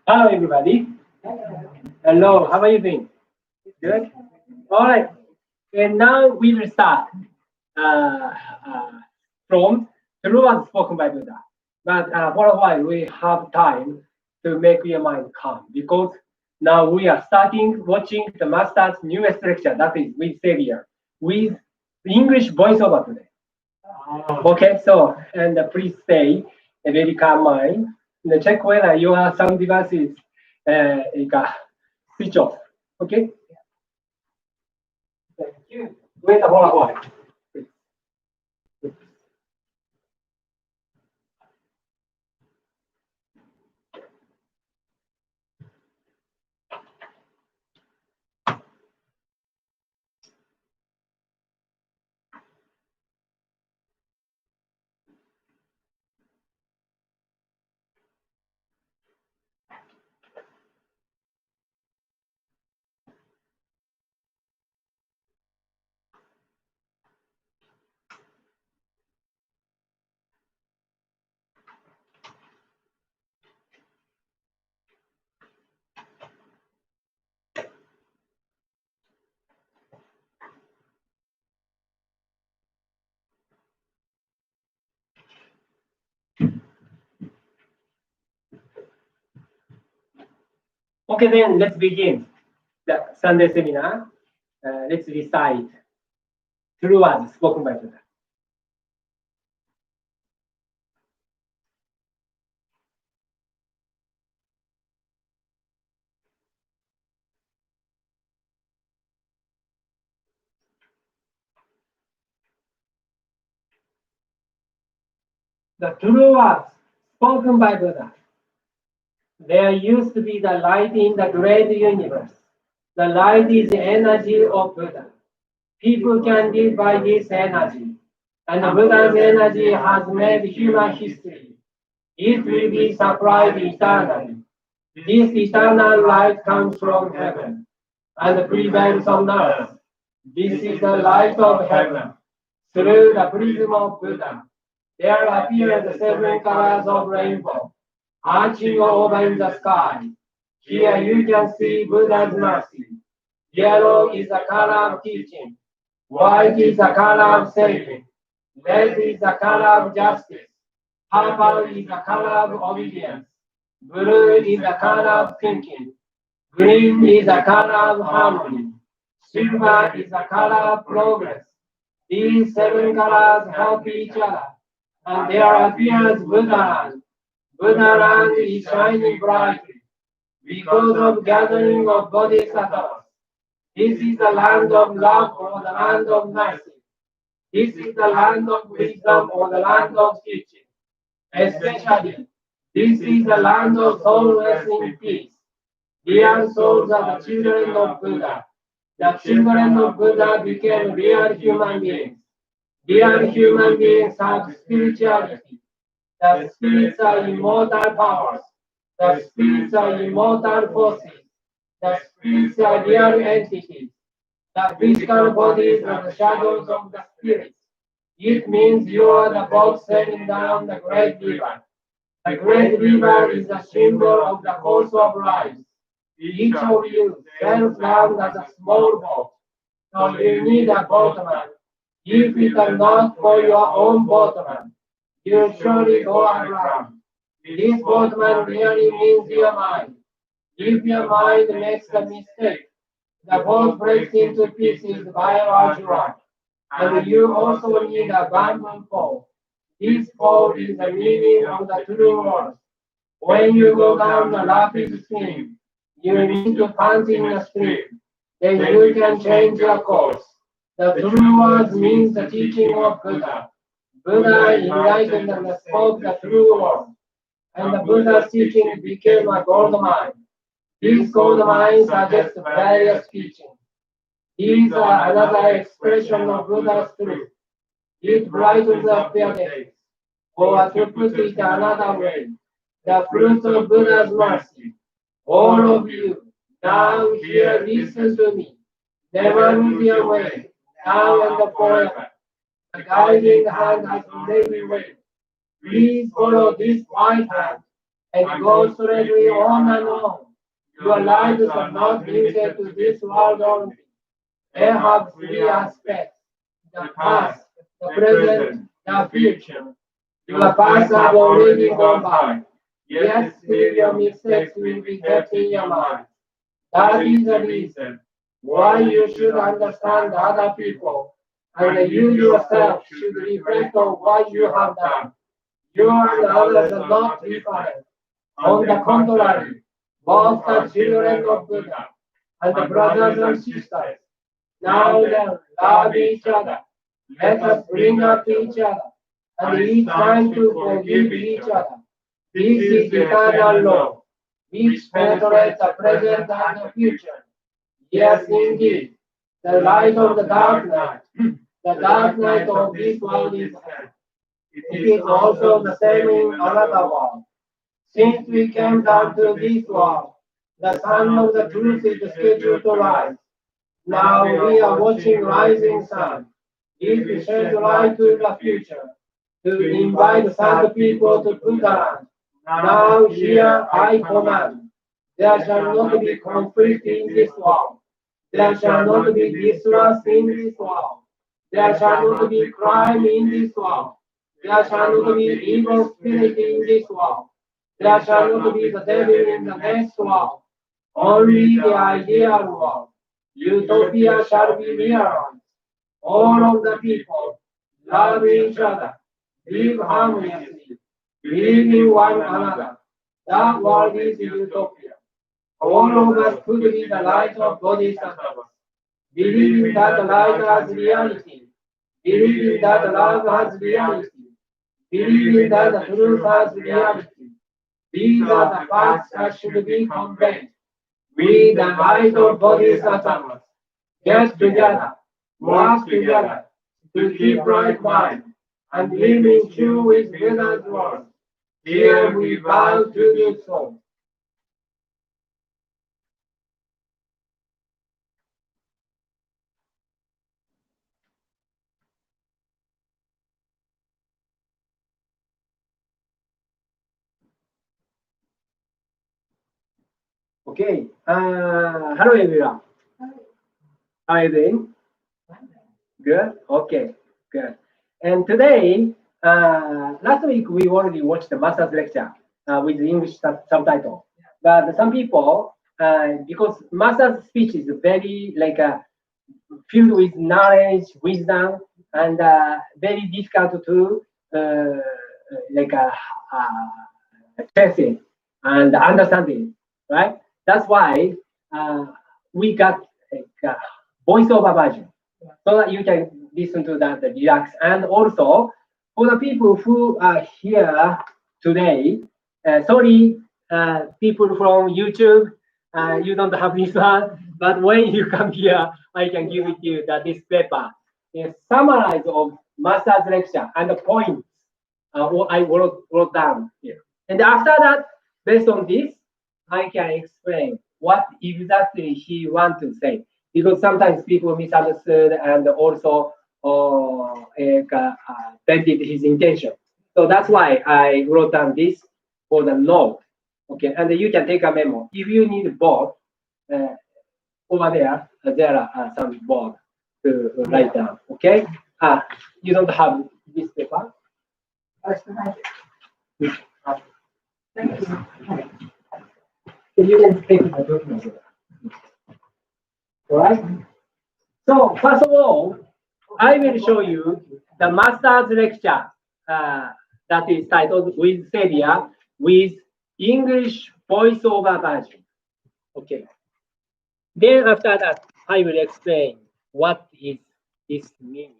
Hello, everybody. Hello, how are you doing? Good. All right. And now we will start uh, uh, from the words spoken by Buddha. But for a while, we have time to make your mind calm because now we are starting watching the Master's newest lecture, that is with Savior, with English voiceover today. Okay, so and please stay a very calm mind. And check whether your sound device is switch off. Okay. Thank you. Wait a while. Okay, then let's begin the Sunday seminar. Let's recite true words spoken by Buddha. The true words spoken by Buddha. There used to be the light in the great universe. The light is the energy of Buddha. People can live by this energy. And the Buddha's energy has made human history. It will be supplied eternally. This eternal light comes from heaven and prevails on earth. This is the light of heaven. Through the prism of Buddha, there appear the seven colors of rainbow, arching over in the sky. Here you can see Buddha's mercy. Yellow is the color of teaching. White is the color of saving. Red is the color of justice. Purple is the color of obedience. Blue is the color of thinking. Green is the color of harmony. Silver is the color of progress. These seven colors help each other. And there appears Buddhaland. Buddhaland is shining brightly because of gathering of bodhisattvas. This is the land of love or the land of mercy. This is the land of wisdom or the land of teaching. Especially, this is the land of soul resting peace. Dear souls are the children of Buddha. The children of Buddha became real human beings. Real human beings have spirituality. The spirits are immortal powers. The spirits are immortal forces. The spirits are real entities. The physical bodies are the shadows of the spirits. It means you are the boat sailing down the great river. The great river is a symbol of the course of life. Each of you sails down as a small boat, so you need a boatman. If it is not for your own boatman, you'll surely go aground. This boatman really means your mind. If your mind makes a mistake, the boat breaks into pieces by a large rock. And you also need a bamboo pole. This pole is the meaning of the true words. When you go down the rapid stream, you need to pant in the stream. Then you can change your course. The true words means the teaching of Buddha. Buddha enlightened and spoke the true words, and the Buddha's teaching became a gold mine. These gold mines suggest various teachings. These are another expression of Buddha's truth. It brightens up their days. Or to put it another way, the fruit of Buddha's mercy. All of you, now here listen to me. Never lose your way, now and forever. The guiding hand has made the way. Please follow this white hand. and go straightly on and on. Your lives are not limited to this world only. They have three aspects: the past, the present, the future. Your past have already gone by, yet still your mistakes will be kept in your mind. That is the reason why you should understand other people, and you yourself should reflect on what you have done. You and others are not different. On the contrary, both are children of Buddha, and the brothers and sisters. Now then, love each other. Let us bring up each other, and each time to forgive each other. This is eternal law, which penetrates the present and the future. Yes, indeed, the light of the dark night, the dark night of this world is hell. It is also the same in another world. Since we came down to this world, the sun of the truth is scheduled to rise. Now we are watching rising sun. It sheds light to the future to invite sad people to Buddha. Now here I command. There shall not be conflict in this world. There shall not be distrust in this world. There shall not be crime in this world. There shall not be evil spirit in this world. There shall not be the devil in the next world. Only the ideal world. Utopia shall be realized. All of the people love each other, live harmoniously, believe in one another. That world is utopia. All of us could be the light of Bodhisattvas, believing that light has reality, believing that love has reality, believing that the truth has reality. These are the facts that should be conveyed. We, the light of Bodhisattvas, get together, work together to keep right mind and live in tune with Buddha's word. Here we vow to do so. Okay. Hello everyone. How are you doing? Good. Okay. Good. And today, last week we already watched the master's lecture with the English subtitle. But some people, because master's speech is very like filled with knowledge, wisdom, and very difficult to like testing and understanding, right? That's why we got like voiceover version so that you can listen to that relax. And also for the people who are here today, sorry, people from YouTube, you don't have this one, but when you come here, I can give it to you that this paper is summarize of master's lecture and the points what I wrote down here. And after that, based on this, I can explain what exactly he want to say. Because sometimes people misunderstood and also dented his intention. So that's why I wrote down this for the note. Okay, and you can take a memo. If you need board, uh, over there are some board to write down. Okay, you don't have this paper. Thank you. You can take a document. All right. So first of all, I will show you the master's lecture that is titled with Celia with English voiceover version. Okay. Then after that, I will explain what is this meaning.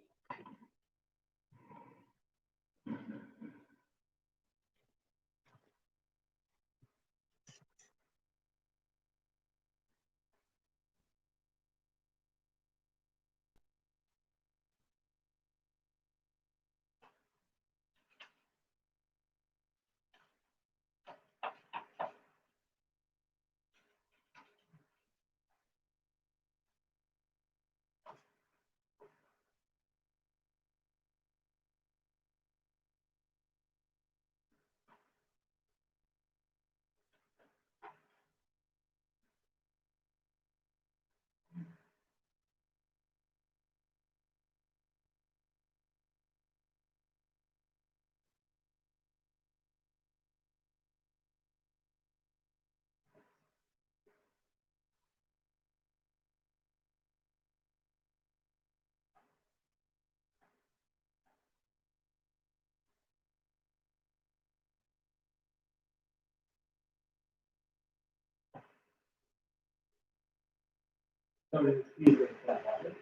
Sorry, please wait for a while.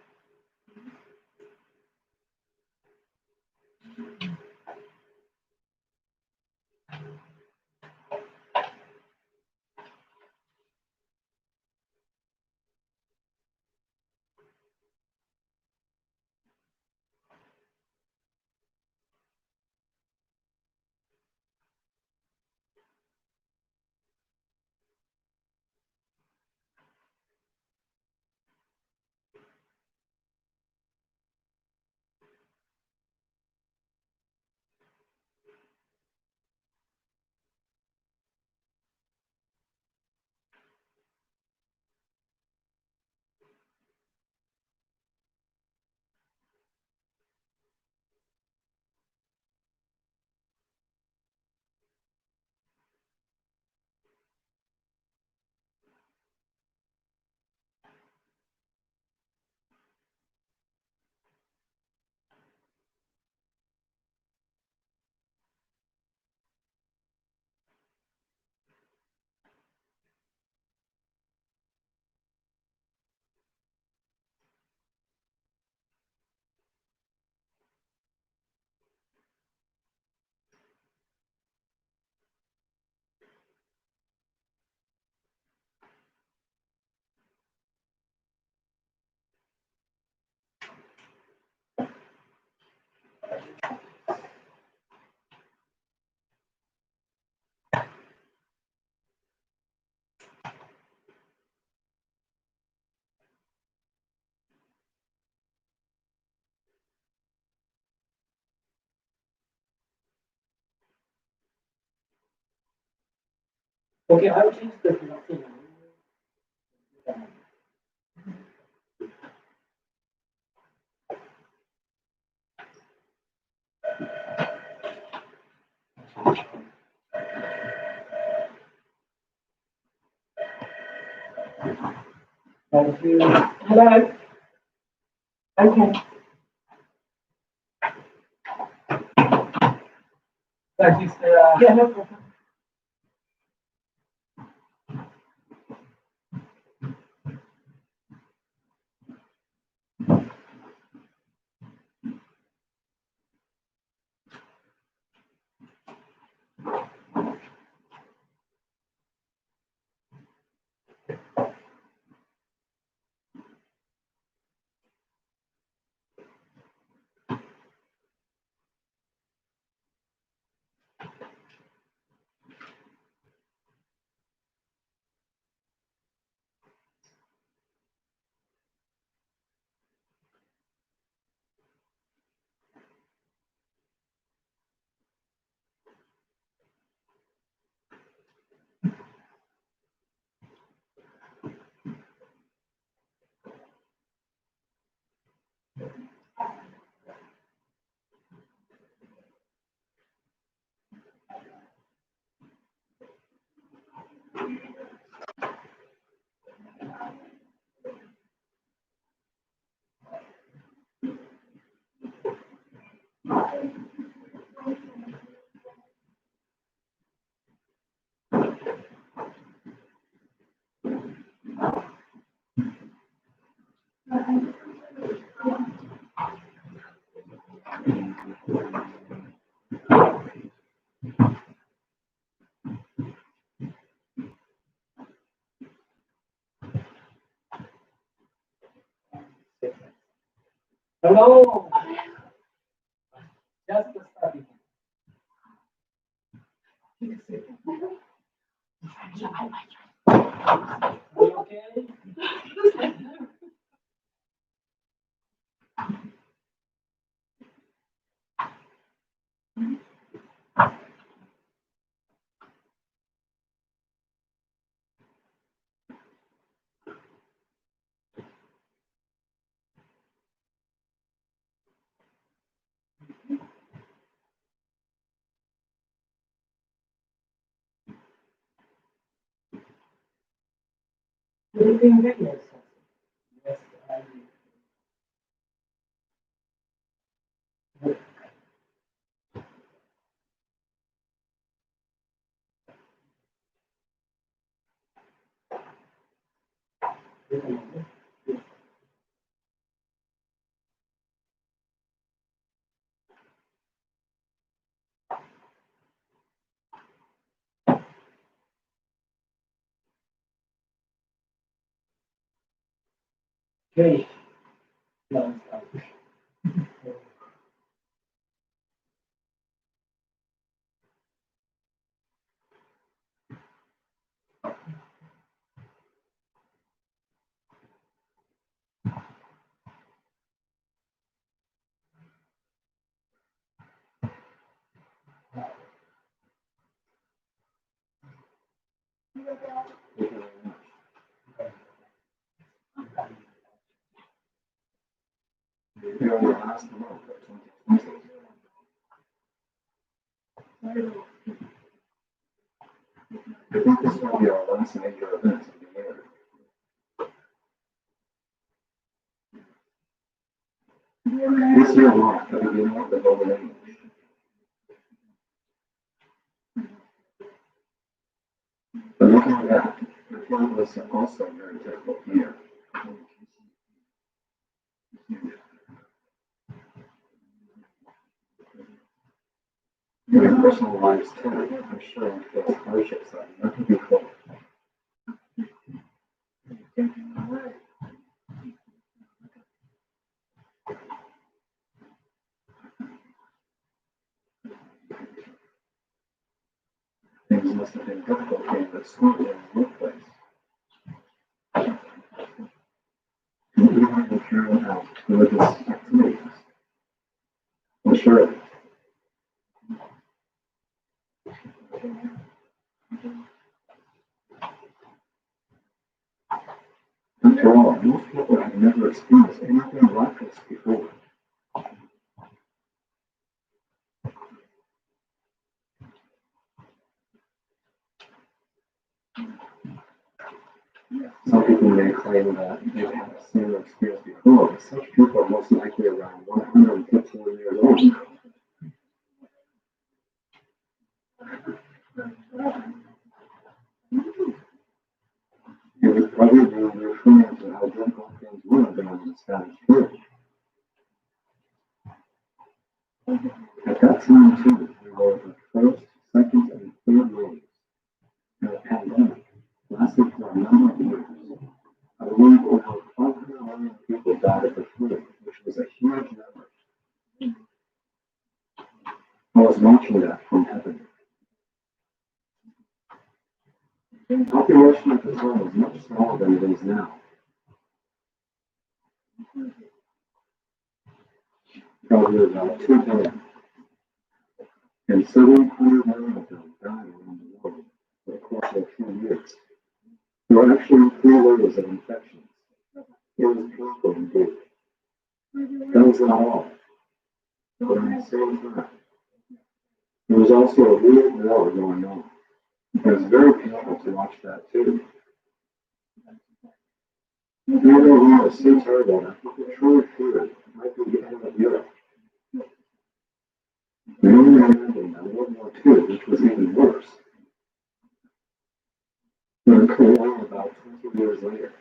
Okay, I'll change the thing. Thank you. Hello. Okay. Thank you, Sarah. Yeah, no problem. Hello. Just starting. Are you okay? Anything good? Yes. Yes, I do. grief non-stop. Last month of 2020. I think this will be our last major event of the year. This year marked the beginning of the golden age. But looking at that, the film was also a very difficult year. In your personal lives too, I'm sure you face hardships that never before. Things must have been difficult in the school and workplace. And even in carrying out religious activities. I'm sure. After all, most people have never experienced anything like this before. Some people may claim that they've had a similar experience before, but such people are most likely around 115 years old. It was probably referring to how difficult things would have been in the Spanish flu. At that time, too, there were the first, second, and third waves. And the pandemic lasted for a number of years. I believe over 500 million people died of the flu, which was a huge number. I was watching that from heaven. The population at the time was much smaller than it is now. Probably about 2 billion. And 700 million of them died around the world for the course of a few years. There were actually 3 waves of infections. It was painful indeed. That was not all. But at the same time, there was also a real war going on. It was very painful to watch that too. The other war was so terrible that people truly feared it might be the end of Europe. We only imagine that World War II, which was even worse, would occur only about 20 years later.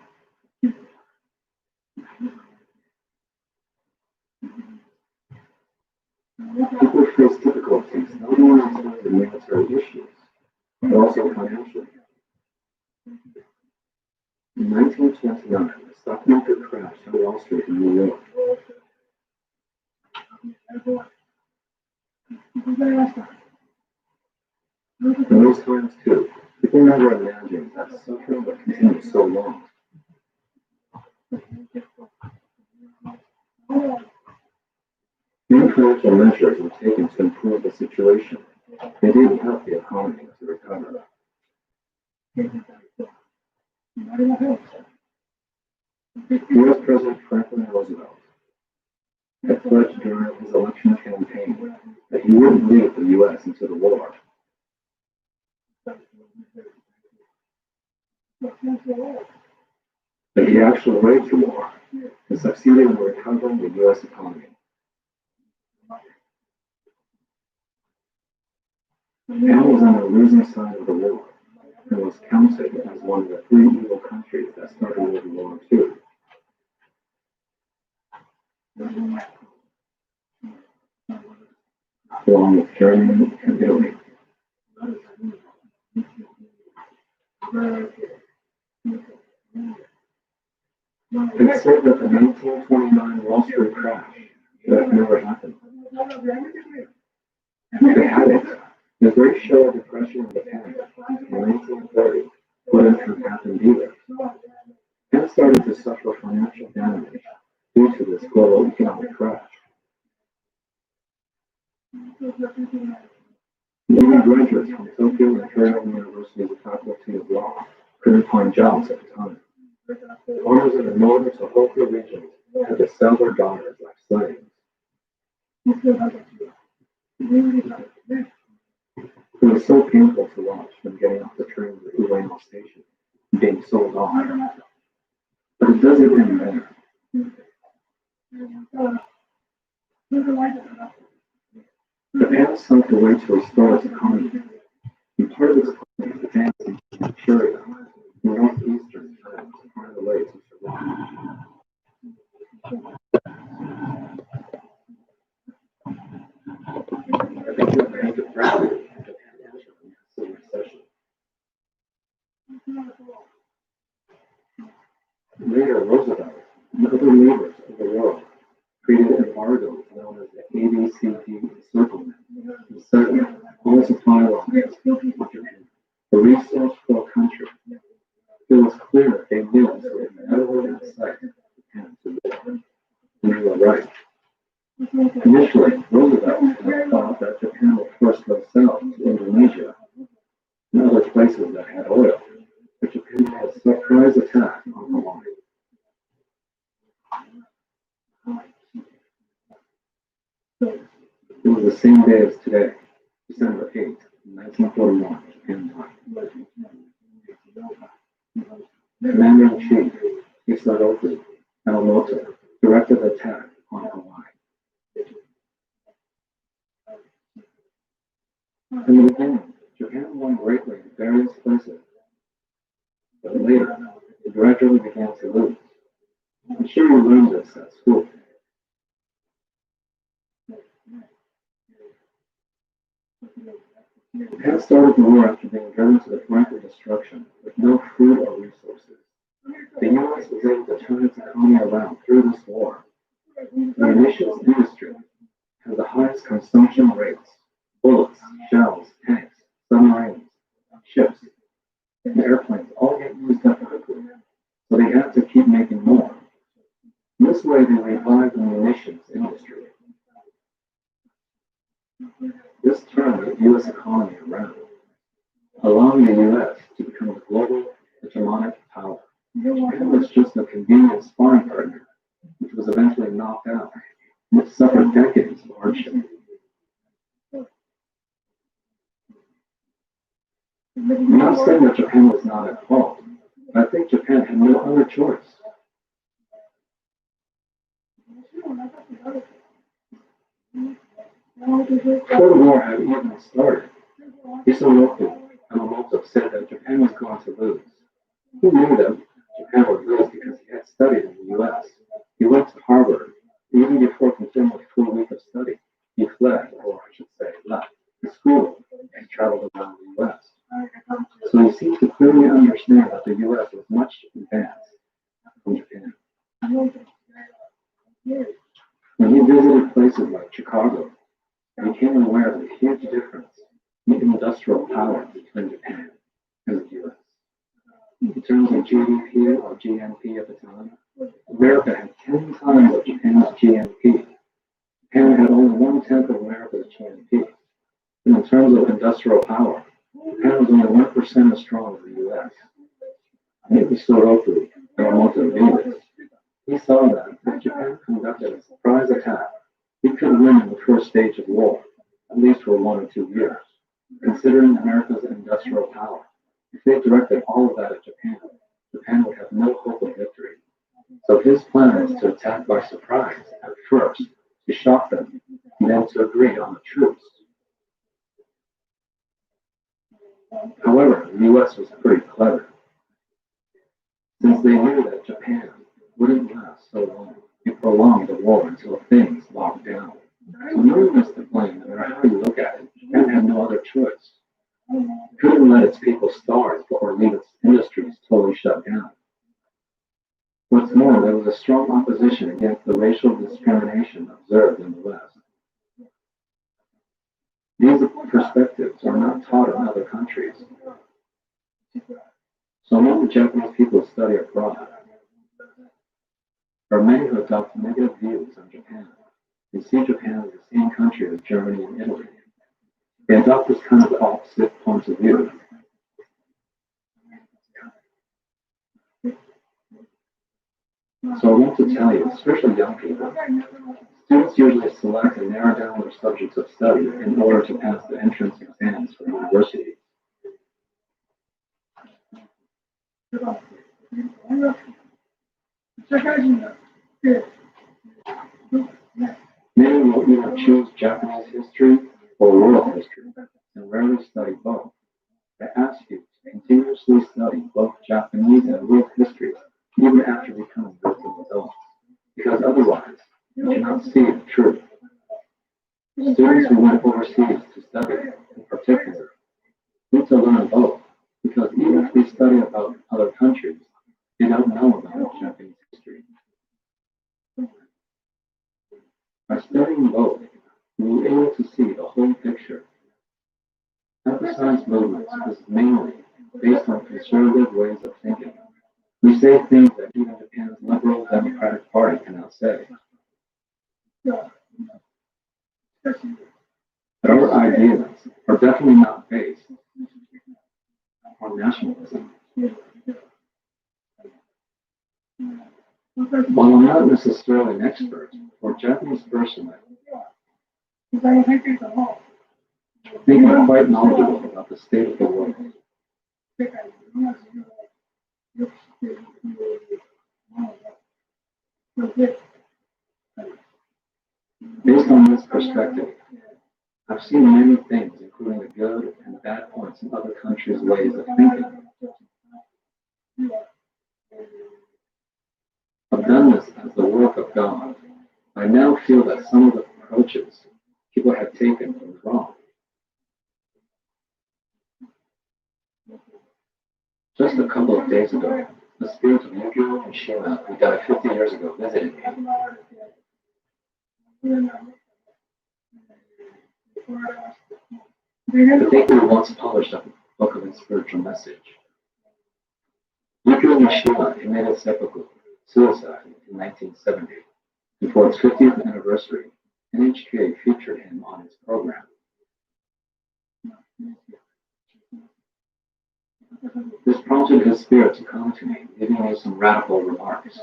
People face difficulties not only in terms of military issues, but also financially. In 1929, the stock market crashed on Wall Street in New York. In those times, too, people never imagined that suffering would continue so long. New financial measures were taken to improve the situation. They didn't help the economy to recover. U.S. President Franklin Roosevelt had pledged during his election campaign that he wouldn't lead the U.S. into the war. But he actually waged the war and succeeded in recovering the U.S. economy. Anna was on the losing side of the war and was counted as one of the 3 evil countries that started World War II. Along with Germany and Italy. It's said that the crash should have never happened. They had it. The Great Showa Depression in Japan in 1930 wouldn't have happened either. Japan started to suffer financial damage due to this global economic crash. Even graduates from Tokyo Imperial University's Faculty of Law couldn't find jobs at the time. Farmers in the northern Tohoku region had to sell their daughters like slaves. It was so painful to watch them getting off the train at Ueno Station and being sold off. But it doesn't end there. Japan sought a way to restore its economy. And part of its plan was advancing to Manchuria, the northeastern France, to find a way to survive. I think the Bank of Gravity in Japan entered a massive recession. Later, Roosevelt and other leaders of the world created embargoes known as the ABCD encirclement and set all supply lines on Japan, a resource-poor country. It was clear that they knew this would never incite Japan to war, and they were right. Initially, Roosevelt had thought that Japan would force themselves to Indonesia and other places that had oil, but Japan had a surprise attack on Hawaii. It was the same day as today, December 8th, 1941, Japan time. Commander-in-Chief Hisaroku Yamamoto directed the attack on Hawaii. In the beginning, Japan won greatly in various places, but later, it gradually began to lose. I'm sure you learned this at school. Japan started the war after being driven to the brink of destruction with no food or resources. The U.S. was able to turn its economy around through this war. The munitions industry has the highest consumption rates: bullets, shells, tanks, submarines, ships, and airplanes all get used up quickly, so they had to keep making more. This way, they revived the munitions industry. This turned the U.S. economy around, allowing the U.S. to become a global hegemonic power. Japan was just a convenient sparring partner, which was eventually knocked out, and it suffered decades of hardship. I'm not saying that Japan was not at fault, but I think Japan had no other choice. Before the war had even started, Hisaroku Yamamoto said that Japan was going to lose. He knew that Japan would lose because he had studied in the U.S. He went to Harvard, and even before completing a full week of study, he fled, or I should say left, the school and traveled around the U.S. So he seemed to clearly understand that the U.S. was much advanced from Japan. When he visited places like Chicago, he became aware of the huge difference in industrial power between Japan and the U.S. In terms of GDP or GNP at the time, America had 10 times of Japan's GNP. Japan had only 1/10 of America's GNP. And in terms of industrial power, Japan was only 1% as strong as the U.S. Maybe Hisaroku Yamamoto knew this. He saw that if Japan conducted a surprise attack, he could win in the first stage of war, at least for 1 or 2 years. Considering America's industrial power, if they directed all of that at Japan, Japan would have no hope of victory. So his plan was to attack by surprise at first, to shock them, and then to agree on the truce. However, the U.S. was pretty clever. Since they knew that Japan wouldn't last so long, they prolonged the war until things locked down. So no one was to blame, no matter how you look at it. Japan had no other choice. It couldn't let its people starve or leave its industries totally shut down. What's more, there was was a strong opposition against the racial discrimination observed in the West. These perspectives are not taught in other countries. So when the Japanese people study abroad, there are many who adopt negative views on Japan. They see Japan as the same country as Germany and Italy. They adopt this kind of opposite point of view. So I want to tell you, especially young people, students usually select and narrow down their subjects of study in order to pass the entrance exams for university. Many will either choose Japanese history or world history, and rarely study both. I ask you to continuously study both Japanese and world histories, even after becoming working adults, because otherwise you cannot see the truth. Students who went overseas to study, in particular, need to learn both, because even if they study about other countries, they don't know about Japanese history. By studying both, you will be able to see the whole picture. Emphasize movements is mainly based on conservative ways of thinking. We say things that even Japan's liberal Democratic Party cannot say. But our ideas are definitely not based on nationalism. While I'm not necessarily an expert or Japanese person, I think I'm quite knowledgeable about the state of the world. Based on this perspective, I've seen many things, including the good and bad points in other countries' ways of thinking. I've done this as the work of God. I now feel that some of the approaches people have taken were wrong. Just a couple of days ago, the spirit of Yukio Mishima, who died 50 years ago, visited me. I think we once published a book of his spiritual message. Yukio Mishima committed seppuku, suicide, in 1970. Before its 50th anniversary, NHK featured him on its program. This prompted his spirit to come to me, giving me some radical remarks.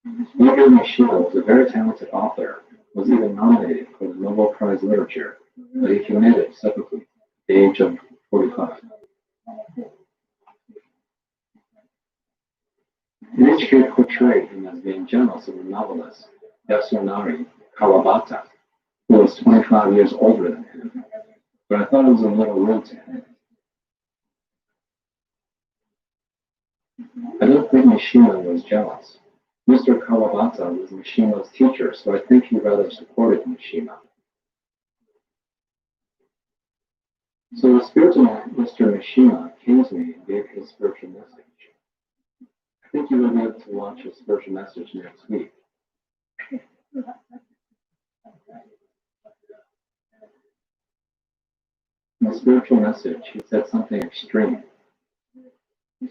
Yukio Mishima was a very talented author, was even nominated for the Nobel Prize Literature, but he committed seppuku at the age of 45. NHK portrayed him as being jealous of the novelist Yasunari Kawabata, who was 25 years older than him, but I thought it was a little rude to him. I don't think Mishima was jealous. Mr. Kawabata was Mishima's teacher, so I think he rather supported Mishima. So the spiritual Mr. Mishima came to me and gave his spiritual message. I think you will be able to watch his spiritual message next week. In the spiritual message, he said something extreme.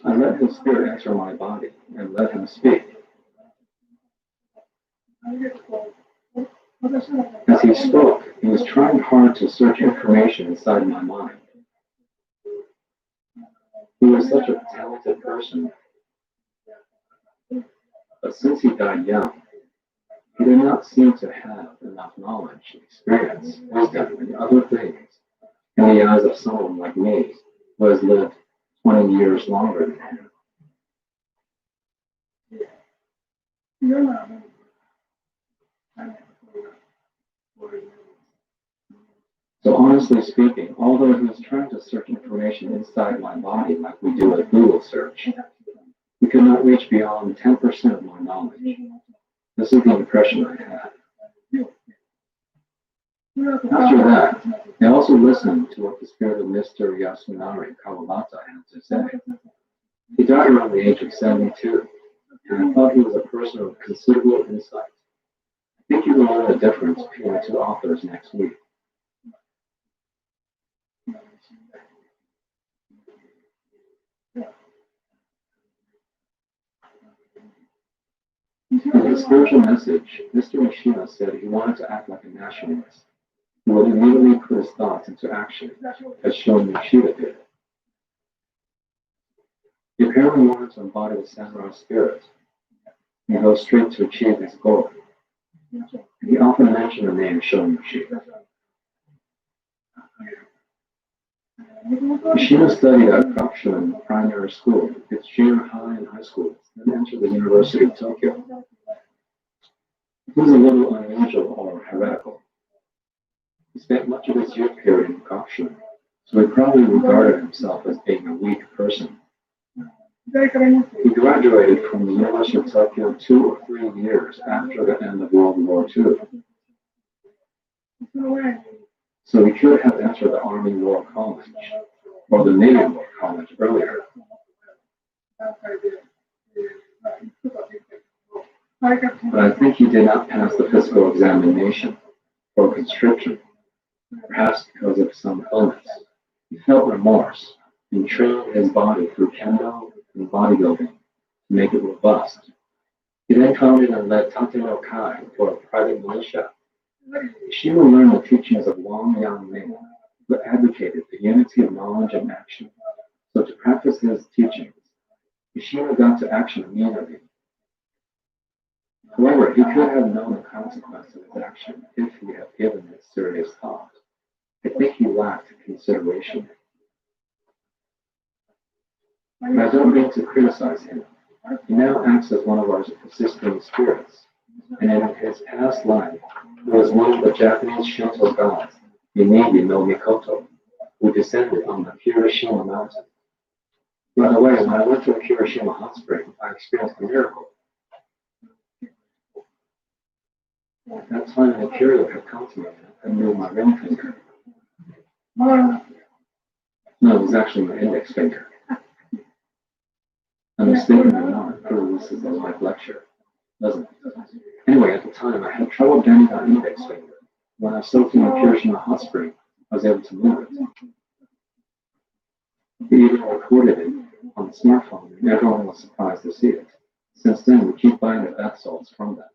I let his spirit enter my body and let him speak. As he spoke, he was trying hard to search information inside my mind. He was such a talented person, but since he died young, he did not seem to have enough knowledge, experience, wisdom, and other things in the eyes of someone like me who has lived 20 years longer than him. So honestly speaking, although he was trying to search information inside my body like we do a Google search, he could not reach beyond 10% of my knowledge. This is the impression I had. After that, I also listened to what the spirit of Mr. Yasunari Kawabata had to say. He died around the age of 72. and I thought he was a person of considerable insight. I think you will learn the difference between the two authors next week. In his spiritual message, Mr. Mishima said he wanted to act like a nationalist. He would immediately put his thoughts into action, as Shoin Yoshida did. He apparently wanted to embody the samurai spirit and go straight to achieve his goal. He often mentioned the name Shoin Yoshida. Mishima studied at Gakushuin Primary School, its junior high and high schools, and entered the University of Tokyo. He was a little unusual or heretical. He spent much of his youth period in Gakushuin, so he probably regarded himself as being a weak person. He graduated from the University of Tokyo 2 or 3 years after the end of World War II. So he could have entered the Army War College or the Navy War College earlier. But I think he did not pass the physical examination for conscription, perhaps because of some illness. He felt remorse and trained his body through kendo and bodybuilding to make it robust. He then founded and led Tate no Kai for a private militia. Mishima learned the teachings of Wang Yang-ming, who advocated the unity of knowledge and action. So to practice his teachings, Mishima got to action immediately. However, he could have known the consequence of his action if he had given it serious thought. I think he lacked consideration. And I don't mean to criticize him. He now acts as one of our assisting spirits, and in his past life, he was one of the Japanese Shinto gods, Minegi no Mikoto, who descended on the Kirishima mountain. By the way, when I went to the Kirishima hot spring, I experienced a miracle. At that time, an Imperial had come to me and moved my ring finger. No, it was actually my index finger. I'm mistaken or not, prove this is a live lecture, doesn't it? Anyway, at the time, I had trouble bending my index finger. When I soaked in the Kirishima hot spring, I was able to move it. We even recorded it on the smartphone, and everyone was surprised to see it. Since then, we keep buying the bath salts from them.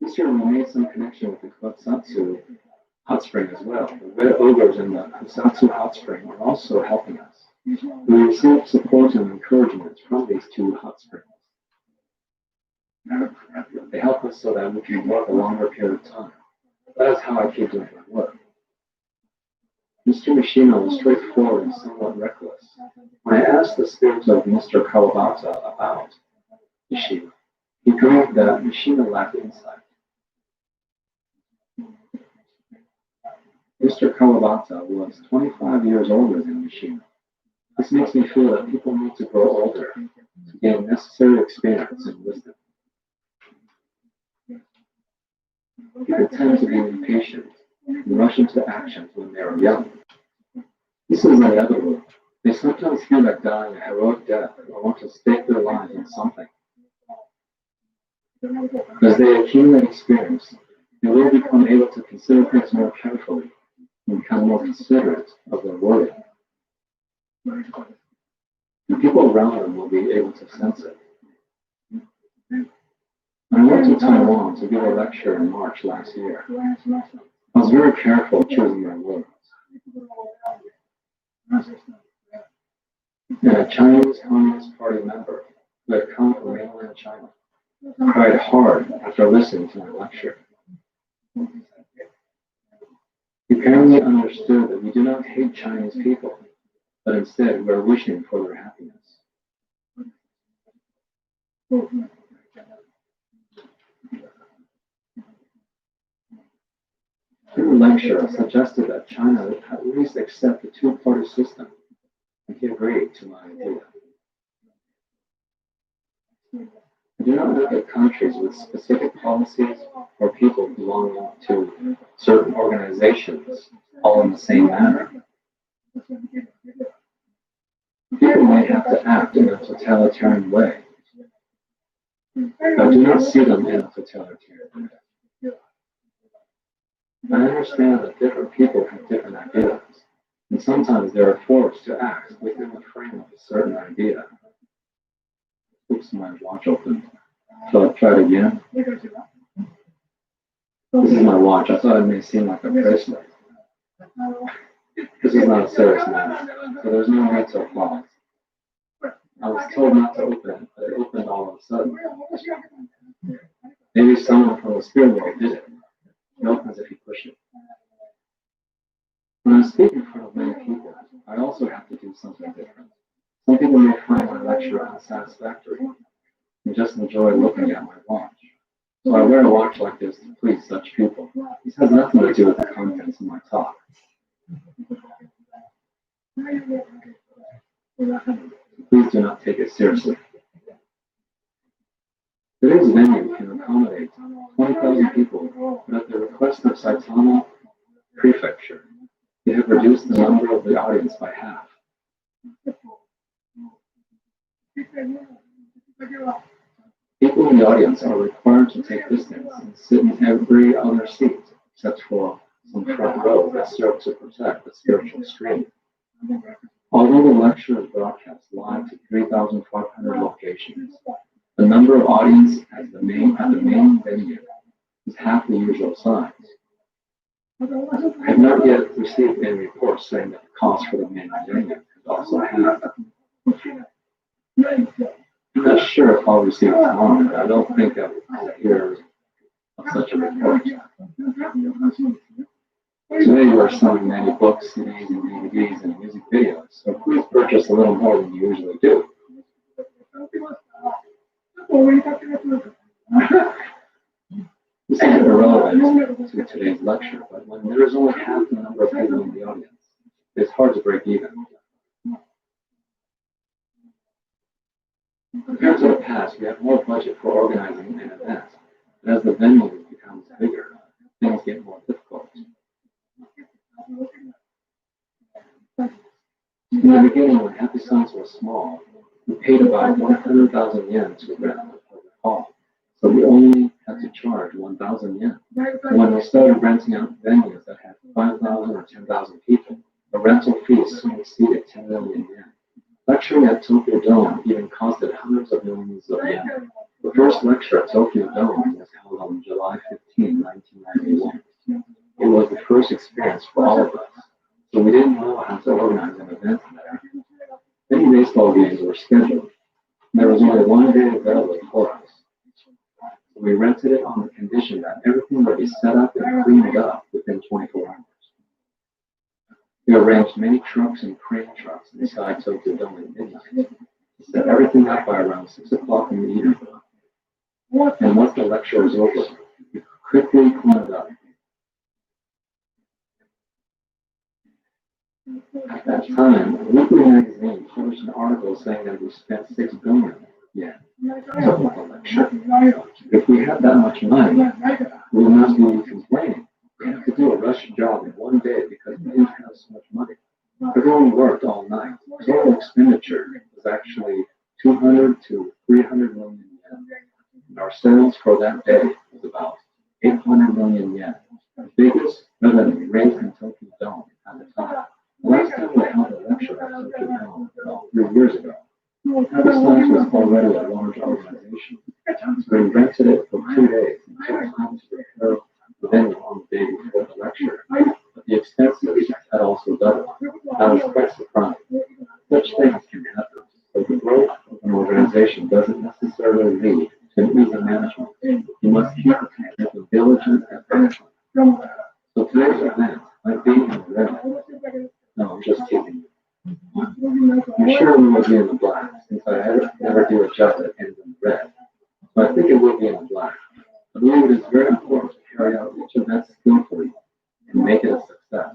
This year, we made some connection with the Kusatsu hot spring as well. The red ogres in the Kusatsu hot spring are also helping us. We received support and encouragement from these two hot springs. They help us so that we can work a longer period of time. That is how I keep doing my work. Mr. Mishima was straightforward and somewhat reckless. When I asked the spirit of Mr. Kawabata about Mishima, he agreed that Mishima lacked insight. Mr. Kawabata was 25 years older than Mishima. This makes me feel that people need to grow older to gain necessary experience and wisdom. People tend to be impatient and rush into actions when they are young. This is inevitable. They sometimes feel like dying a heroic death or want to stake their lives on something. As they accumulate experience, they will become able to consider things more carefully and become more considerate of their wording. The people around them will be able to sense it. I went to Taiwan to give a lecture in March last year. I was very careful choosing my words. And a Chinese Communist Party member who had come from mainland China cried hard after listening to my lecture. He apparently understood that we do not hate Chinese people, but instead we are wishing for their happiness. In the lecture, I suggested that China at least accept the two-party system, and he agreed to my idea. I do not look at countries with specific policies or people belonging to certain organizations all in the same manner. People may have to act in a totalitarian way, but do not see them in a totalitarian way. I understand that different people have different ideas, and sometimes they are forced to act within the frame of a certain idea. Oops, my watch opened. So I tried again. This is my watch. I thought it may seem like a bracelet. This is not a serious matter, so there's no need to applaud. I was told not to open it, but it opened all of a sudden. Maybe someone from the spirit world did it. It opens if you push it. When I speak in front of many people, I also have to do something different. Some people may find my lecture unsatisfactory and just enjoy looking at my watch. So I wear a watch like this to please such people. This has nothing to do with the contents of my talk. Please do not take it seriously. Today's venue can accommodate 20,000 people, but at the request of Saitama Prefecture, they have reduced the number of the audience by half. People in the audience are required to take distance and sit in every other seat, except for some front row that serve to protect the spiritual stream. Although the lecture is broadcast live to 3,500 locations, the number of audience at the main venue is half the usual size. I have not yet received any reports saying that the cost for the main venue is also half. I'm not sure if I'll receive it tomorrow, but I don't think I'll hear of such a report. Today you are selling many books, CDs, and DVDs, and music videos, so please purchase a little more than you usually do. This is irrelevant to today's lecture, but when there is only half the number of people in the audience, it's hard to break even. Compared to the past, we have more budget for organizing an event, but as the venue becomes bigger, things get more difficult. In the beginning, when Happy Sons was small, we paid about 100,000 yen to rent the public hall, so we only had to charge 1,000 yen. When we started renting out venues that had 5,000 or 10,000 people, the rental fees soon exceeded 10 million yen. Lecturing at Tokyo Dome even costed hundreds of millions of yen. The first lecture at Tokyo Dome was held on July 15, 1991. It was the first experience for all of us, so we didn't know how to organize an event there. Many baseball games were scheduled. There was only one day available for us. So we rented it on the condition that everything would be set up and cleaned up within 24 hours. We arranged many trucks and crane trucks inside Tokyo Dome at midnight. We set everything up by around 6 o'clock in the evening. And once the lecture was over, we quickly cleaned it up. At that time, a weekly magazine published an article saying that we spent 6 billion yen to hold the lecture. If we had that much money, we would not be complaining. We had to do a rush job in one day because we didn't have so much money. Everyone worked all night. Total expenditure was actually 200 to 300 million yen. And our sales for that day was about 800 million yen, the biggest revenue raised in Tokyo Dome at the time. The last time we held a lecture at Tokyo Dome about 3 years ago, Happy Sons was already a large organization. So we rented it for 2 days and took time to prepare the venue on the day before the lecture. But the expenses had also doubled. I was quite surprised. Such things can happen. So the growth of an organization doesn't necessarily lead to an easy management. You must keep a diligent effort. So today's event might be in the red. No, I'm just teasing. I'm sure we will be in the black, since I never do a job that ends in red. So I think it will be in the black. I believe it is very important to carry out each event skillfully and make it a success.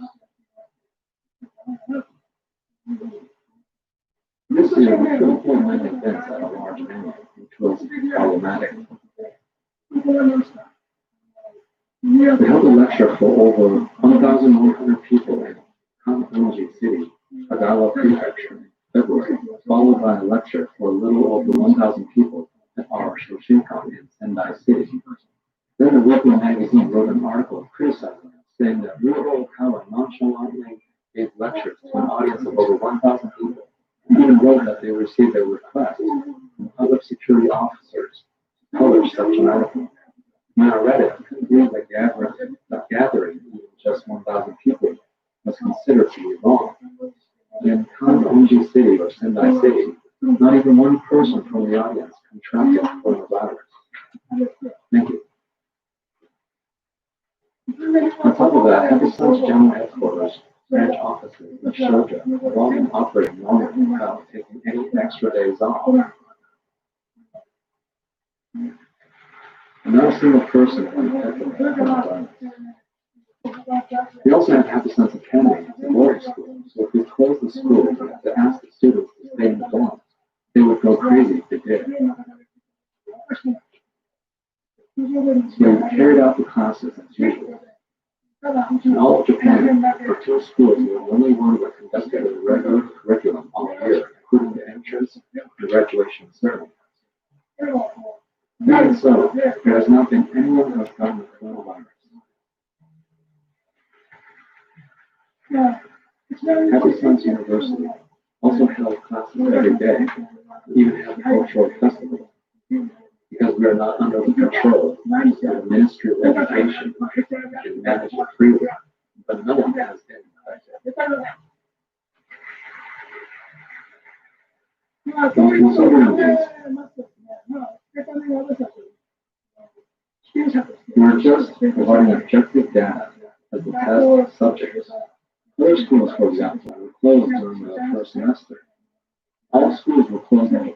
This year, we couldn't hold many events at a large venue, which was problematic. We held a lecture for over 1,100 people in Kanonji City, Kagawa Prefecture, February, followed by a lecture for a little over 1,000 people at our Shoshinkan in Sendai City. Then the local magazine wrote an article criticizing us, saying that Rural Okawa nonchalantly gave lectures to an audience of over 1,000 people, and even wrote that they received a request from public security officers to publish such an article. When I read it, I couldn't believe that gathering even just 1,000 people was considered to be wrong. In Kanonji City or Sendai City, not even one person from the audience contracted coronavirus. Thank you. On top of that, Happy Sons General Headquarters, branch offices in Shoja have all been operating normally without taking any extra days off. And not a single person was infected by coronavirus. We also have Happy Sons Academy as a boarding school, so if we close the school, we have to ask the students to stay in the dorms. They would go crazy if they did. So we carried out the classes as usual. In all of Japan, for 2 schools, we were the only one that conducted a regular curriculum all year, including the entrance and graduation ceremonies. Even so, there has not been anyone who has gotten the coronavirus. Happy Sons University also held classes every day, even had cultural festivals, because we are not under the control of the Ministry of Education and manage it freely, but no one has been affected. When considering this, we're just providing objective data as the test subjects. Other schools, for example, were closed during the first semester. All schools were closed in the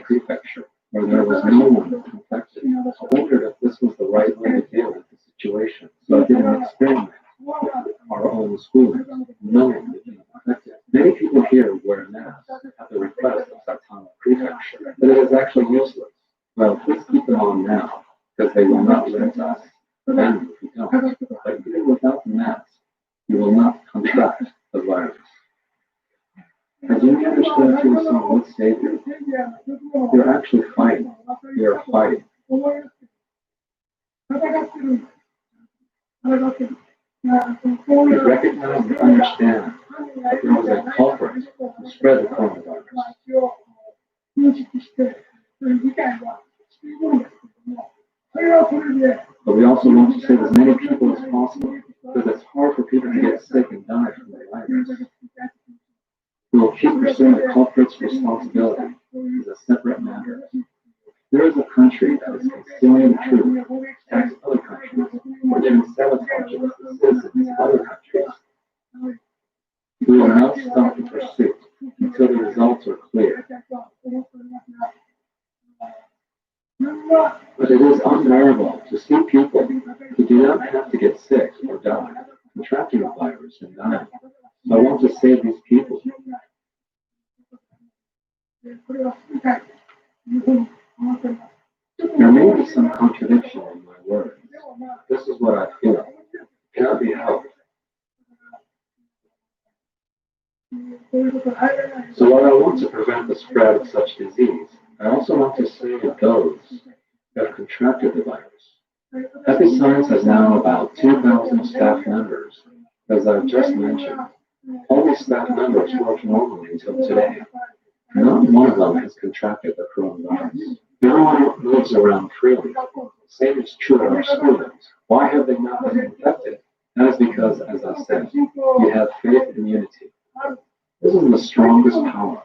prefecture, where there was no one infected. I wondered if this was the right way to deal with the situation, so I did an experiment with our own schooling. No one became infected. Many people here wear masks at the request of Saitama Prefecture, but it is actually useless. Well, please keep them on now, because they will not let us abandon if we don't. But even without the masks, you will not contract the virus. As you may understand through the song With Savior, you're actually fighting. You're fighting. We recognize and understand that there was a culprit who spread the coronavirus. But we also want to save as many people as possible, because it's hard for people to get sick and die from the virus. We will keep pursuing the culprit's responsibility as a separate matter. There is a country that is concealing the truth, attacks other countries, or even sabotages the citizens of other countries. We will not stop the pursuit until the results are clear. But it is unbearable to see people who do not have to get sick or die, contracting the virus and dying. So I want to save these people. There may be some contradiction in my words. This is what I feel. It cannot be helped. So while I want to prevent the spread of such disease, I also want to save those who have contracted the virus. Happy Science has now about 2,000 staff members. As I've just mentioned, all these staff members work normally until today. Not one of them has contracted the coronavirus. Everyone moves around freely. The same is true of our students. Why have they not been infected? That is because, as I said, we have faith in unity. This is the strongest power.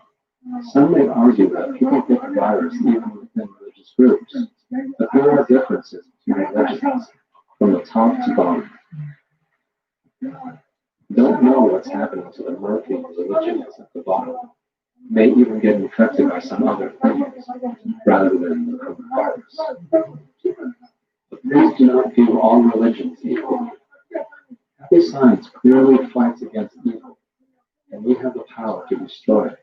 Some may argue that people get the virus even within religious groups, but there are differences between religions, from the top to bottom. Don't know what's happening to the murky religions at the bottom. May even get infected by some other things, rather than the coronavirus. But please do not view all religions equally. Happy Science clearly fights against evil, and we have the power to destroy it.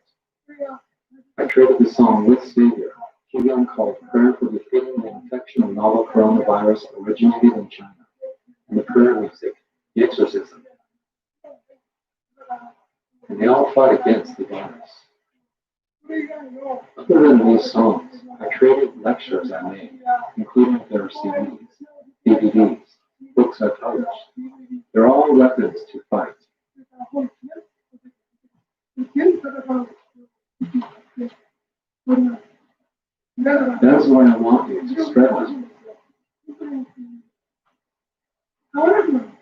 I created the song With Savior, Kyung called Prayer for Defeating the Infection of Novel Coronavirus Originated in China, and the prayer music, The Exorcism. and they all fight against the virus. Other than these songs, I created lectures I made, including their CDs, DVDs, books I published. They're all weapons to fight. That is why I want you to spread them.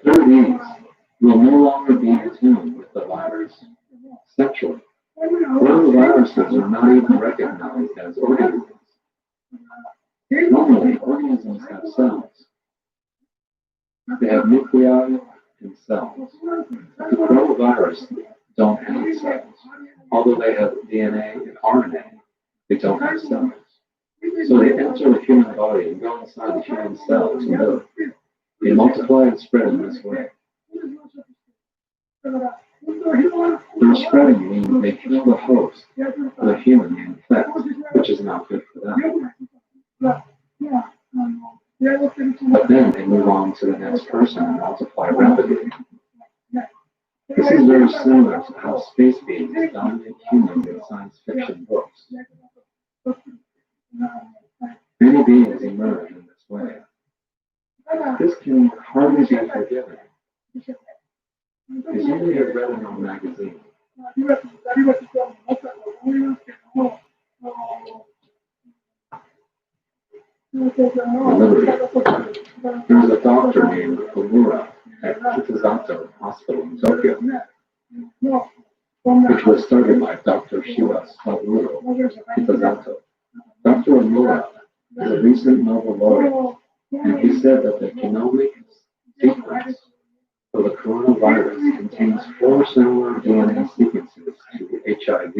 Through these, you will no longer be in tune with the virus. Sexually, coronaviruses are not even recognized as organisms. Normally, organisms have cells. They have nuclei and cells. The coronavirus don't have cells. Although they have DNA and RNA, they don't have cells. So they enter the human body and go inside the human cell to live. They multiply and spread in this way. Their spreading means they kill the host of the human they infect, which is not good for them. But then they move on to the next person and multiply rapidly. This is very similar to how space beings dominate humans in science fiction books. Many beings emerge in this way. This can hardly be forgiven, because you may have read in our magazine. There is a doctor named Omura at Kitazato Hospital in Tokyo, which was started by Dr. Shiwa Saburo Kitazato. Dr. Omura is a recent Nobel laureate, and he said that the genomic sequence of the coronavirus contains 4 similar DNA sequences to HIV.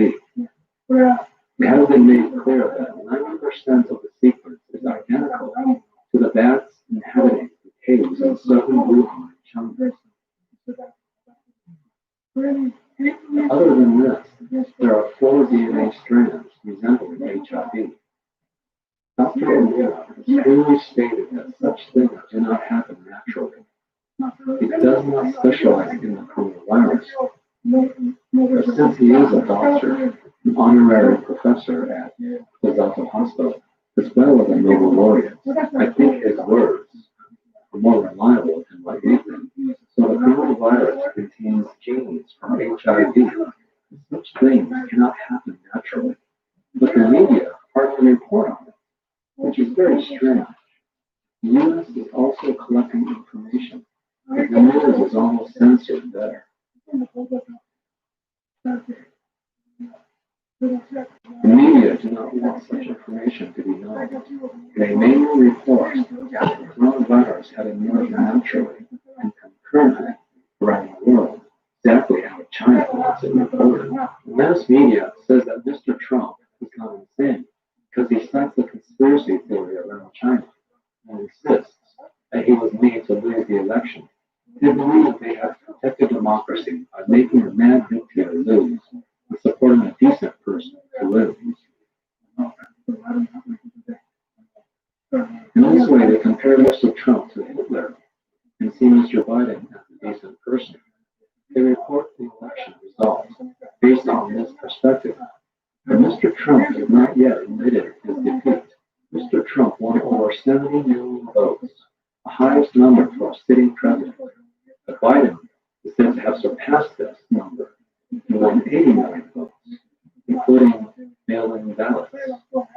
It has been made clear that 90% of the sequence is identical to the bats inhabiting the caves in southern Wuhan, China. Other than this, there are 4 DNA strands resembling HIV. Dr. Omura has clearly stated that such things do not happen naturally. It does not specialize in the coronavirus. But since he is a doctor, an honorary professor at Kitazato Hospital, as well as a Nobel laureate, I think his words are more reliable than what we think. So the coronavirus contains genes from HIV. Such things cannot happen naturally. But the media hardly report on it, which is very strange. The U.S. is also collecting information, but the news is almost censored there. The media do not want such information to be known. They mainly report that the coronavirus had emerged naturally and concurrently around the world, exactly how China wants it reported. The mass media says that Mr. Trump has gone insane because he cites a conspiracy theory around China and insists that he was made to lose the election. They believe they have protected democracy by making a mad dictator lose and supporting a decent person to lose. In this way, they compare Mr. Trump to Hitler and see Mr. Biden as a decent person. They report the election results based on this perspective. But Mr. Trump has not yet admitted his defeat. Mr. Trump won over 70 million votes, the highest number for a sitting president. But Biden is said to have surpassed this number and won 80 million votes, including mail-in ballots.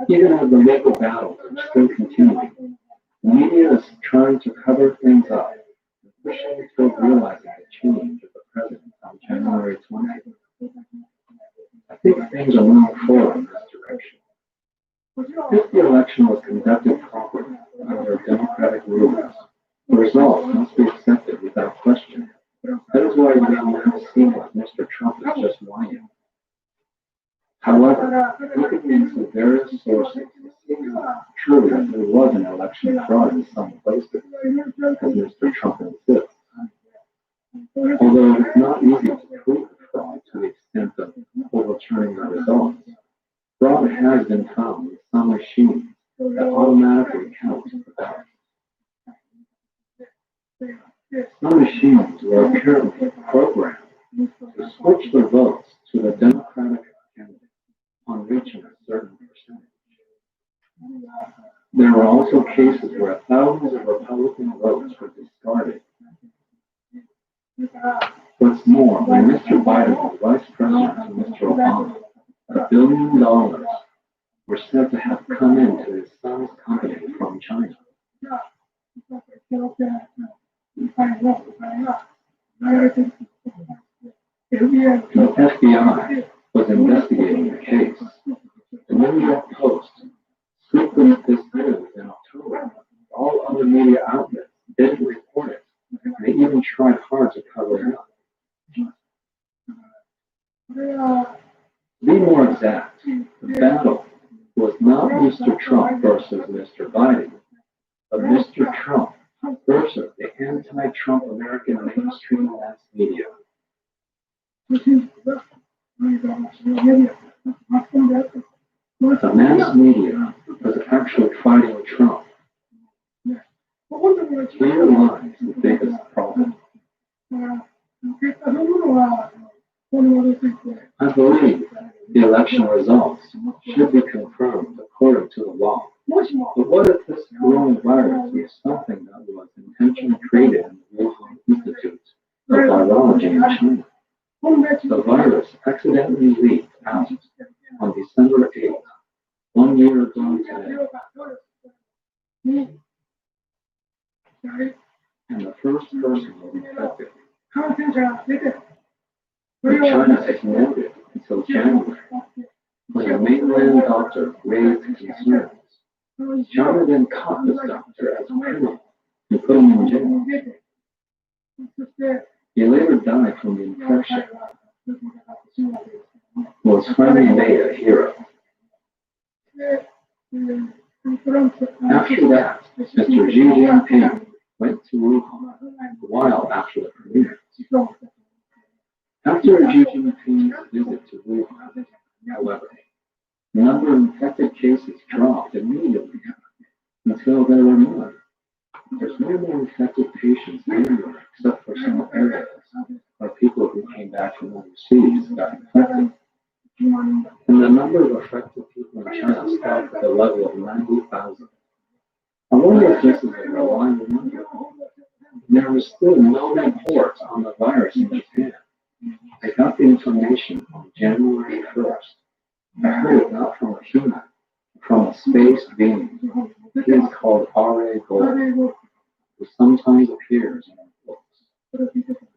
Even as the legal battles are still continuing, the media is trying to cover things up and pushing toward realizing the change of the president on January 20th. I think things are moving forward in this direction. If the election was conducted properly under democratic rules, the results must be accepted without question. That is why it may now seem like Mr. Trump is just lying. However, looking into various sources, it seems true that there was an election fraud in some places, as Mr. Trump insists. Although it's not easy to prove the fraud to the extent of overturning the results, fraud has been found with some machines that automatically count the ballots. Some machines were apparently programmed to switched their votes to the Democratic candidate on reaching a certain percentage. There were also cases where thousands of Republican votes were discarded. What's more, when Mr. Biden was vice president to Mr. Obama, $1 billion were said to have come into his son's company from China. The FBI was investigating the case. The New York Post scooped this news in October. All other media outlets didn't report it. They even tried hard to cover it up. To be more exact, the battle was not Mr. Trump versus Mr. Biden, but Mr. Trump versus the anti-Trump American mainstream mass media. The mass media was actually fighting Trump. Here lies the biggest problem. I believe the election results should be confirmed according to the law. But what if this coronavirus is something that was intentionally created in the Wuhan Institute of Virology in China? The virus accidentally leaked out on December 8th, 1 year ago today. And the first person was infected. But China ignored it until January, when a mainland doctor raised concerns. China then caught this doctor as a criminal and put him in jail. He later died from the infection. Was finally made a hero. After that, Mr. Xi Jinping went to Wuhan a while after the premiere. After Xi Jinping's visit to Wuhan, however, the number of infected cases dropped immediately until there were none. There's no more infected patients anywhere except for some areas where people who came back from overseas got infected. And the number of affected people in China stopped at the level of 90,000. I wonder if this is a reliable number. There was still no report on the virus in Japan. I got the information on January 1st. I heard it not from a human, from a space being. He is called R.A. Gold, who sometimes appears in our books.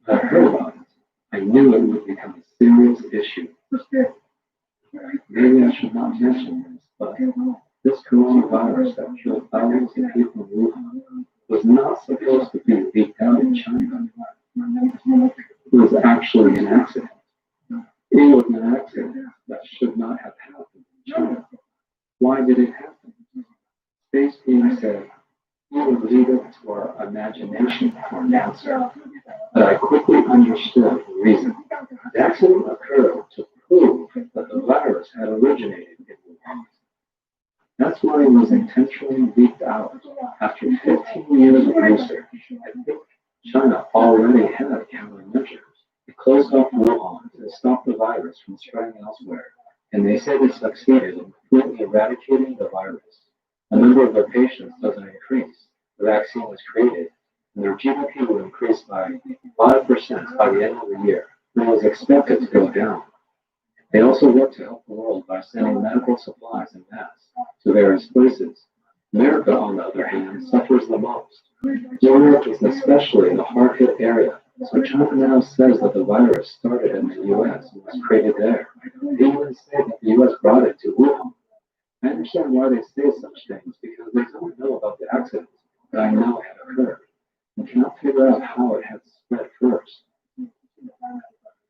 I heard about it. I knew it would become a serious issue. Maybe I should not mention this, but this coronavirus that killed thousands of people in Wuhan was not supposed to be leaked out in China. It was actually an accident. It was an accident that should not have happened in China. Why did it happen? Space being said, we would leave it to our imagination for an answer. But I quickly understood the reason. The accident occurred to prove that the virus had originated in Wuhan. That's why it was intentionally leaked out. After 15 years of research, I think China already had countermeasures. They closed off Wuhan to stop the virus from spreading elsewhere, and they said they succeeded in completely eradicating the virus. The number of their patients doesn't increase. The vaccine was created, and their GDP will increase by 5% by the end of the year, and was expected to go down. They also work to help the world by sending medical supplies en masse to various places. America, on the other hand, suffers the most. Europe is especially the hard-hit area, so China now says that the virus started in the U.S. and was created there. They even say that the U.S. brought it to Wuhan. I understand why they say such things, because they don't know about the accident that I know had occurred, and cannot figure out how it had spread first.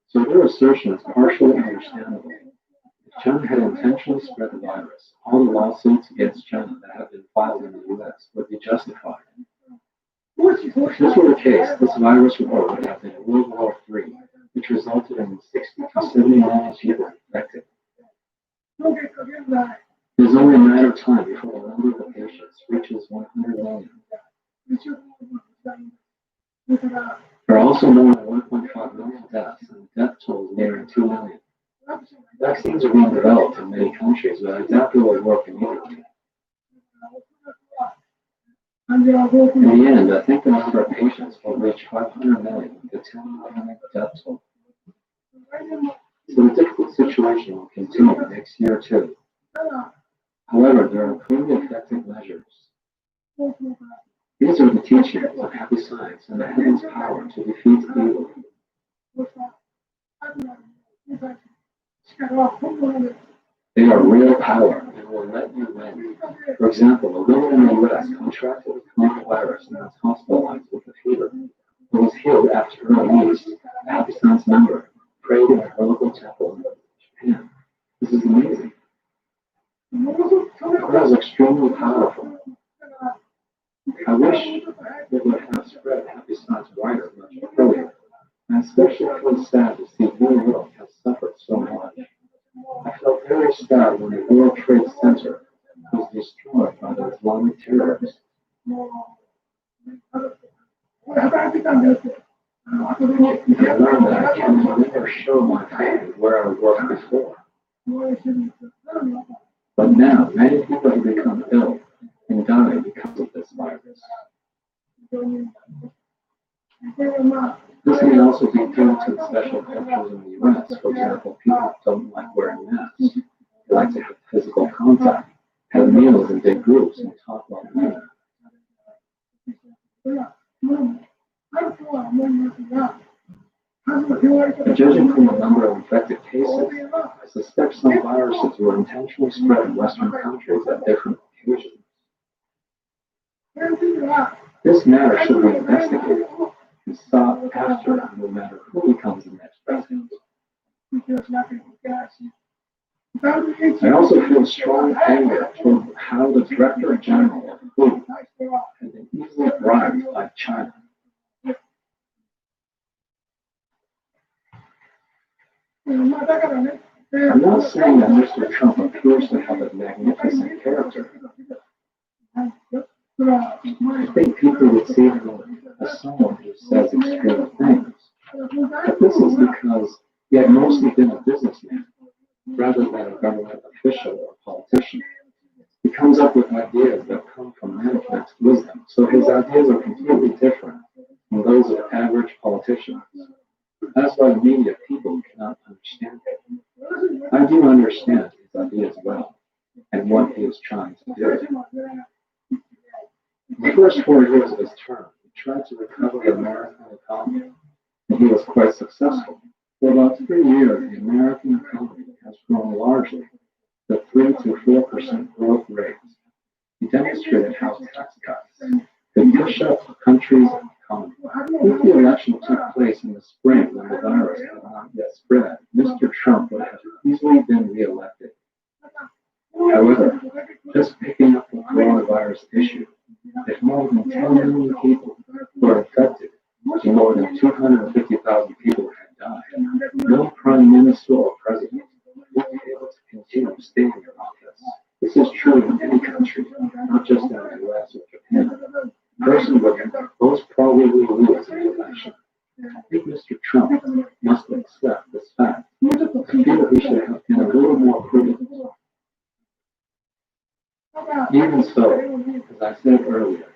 So their assertion is partially understandable. If China had intentionally spread the virus, all the lawsuits against China that have been filed in the U.S. would be justified. If this were the case, this virus war would have been World War III, which resulted in 60 to 70 million people infected. It is only a matter of time before the number of patients reaches 100 million. There are also more than 1.5 million deaths, and death tolls near 2 million. Vaccines are being developed in many countries, but exactly what work immediately. In the end, I think the number of patients will reach 500 million with the 10 million death toll. So the difficult situation will continue next year too. However, there are clearly effective measures. These are the teachings of happy science and the heaven's power to defeat evil. They are real power and will let you win. For example, a woman in the U.S. contracted the coronavirus and was hospitalized with a fever, but was healed after her release. A Happy Science member prayed in her local temple in Japan. This is amazing. Prayer is extremely powerful. I wish it would have spread Happy Science wider much earlier. I especially feel sad to see your world has suffered so much. I felt very sad when the World Trade Center was destroyed by the Islamic terrorists. I learned that I can never show my family where I worked before. But now, many people have become ill and die because of this virus. This may also be due to special cultures in the U.S. For example, people don't like wearing masks. They like to have physical contact, have meals in big groups, and talk while eating. Judging from the number of infected cases, I suspect some viruses were intentionally spread in Western countries at different occasions. This matter should be investigated and sought after no matter who becomes the next president. I also feel strong anger toward how the Director General of Food has been easily bribed by China. I'm not saying that Mr. Trump appears to have a magnificent character. I think people would see him as someone who says extreme things. But this is because he had mostly been a businessman rather than a government official or politician. He comes up with ideas that come from management's wisdom, so his ideas are completely different from those of average politicians. That's why media people cannot understand him. I do understand his ideas well and what he is trying to do. In the first 4 years of his term, he tried to recover the American economy, and he was quite successful. For about 3 years, the American economy has grown largely the 3 to 4% growth rate. He demonstrated how tax cuts could push up a country's economy. If the election took place in the spring when the virus had not yet spread, Mr. Trump would have easily been reelected. However, just picking up the coronavirus issue, if more than 10 million people were infected and more than 250,000 people had died, no prime minister or president would be able to continue staying in office. This is true in any country, not just in the U.S. or Japan. A person would most probably lose the election. I think Mr. Trump must accept this fact. I feel he should have been a little more prudent. Even so, as I said earlier,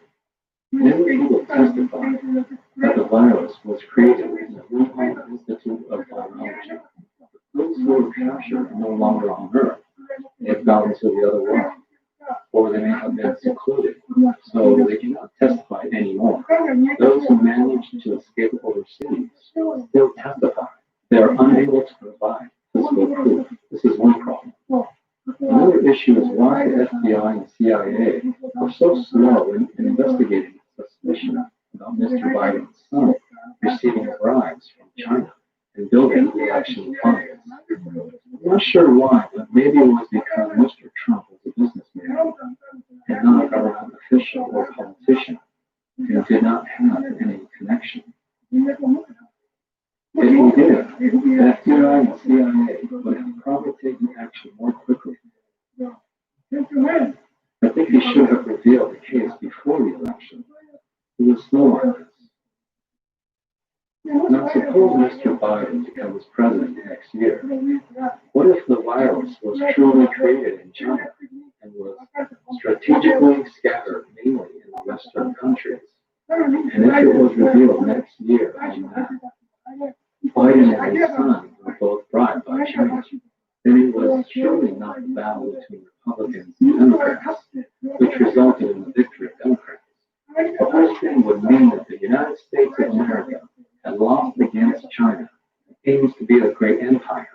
many people testify that the virus was created in the Wuhan Institute of Virology. Those who were captured are no longer on Earth. They have gone to the other world, or they may have been secluded, so they cannot testify anymore. Those who managed to escape overseas still testify. They are unable to provide physical proof. This is one problem. Another issue is why the FBI and CIA are so slow in investigating suspicion about Mr. Biden's son receiving bribes from China and building the election funds. I'm not sure why, but maybe it was because Mr. Trump was a businessman and not a government official or politician and did not have any connection. If he did, the FBI and CIA would have probably taken action more quickly. I think he should have revealed the case before the election. He was slow on this. Not suppose Mr. Biden becomes president next year. What if the virus was truly created in China and was strategically scattered mainly in the Western countries? And if it was revealed next year that Biden and his son were both bribed by China, then it was surely not the battle between Republicans and Democrats, which resulted in the victory of Democrats. The whole thing would mean that the United States of America had lost against China and aims to be a great empire.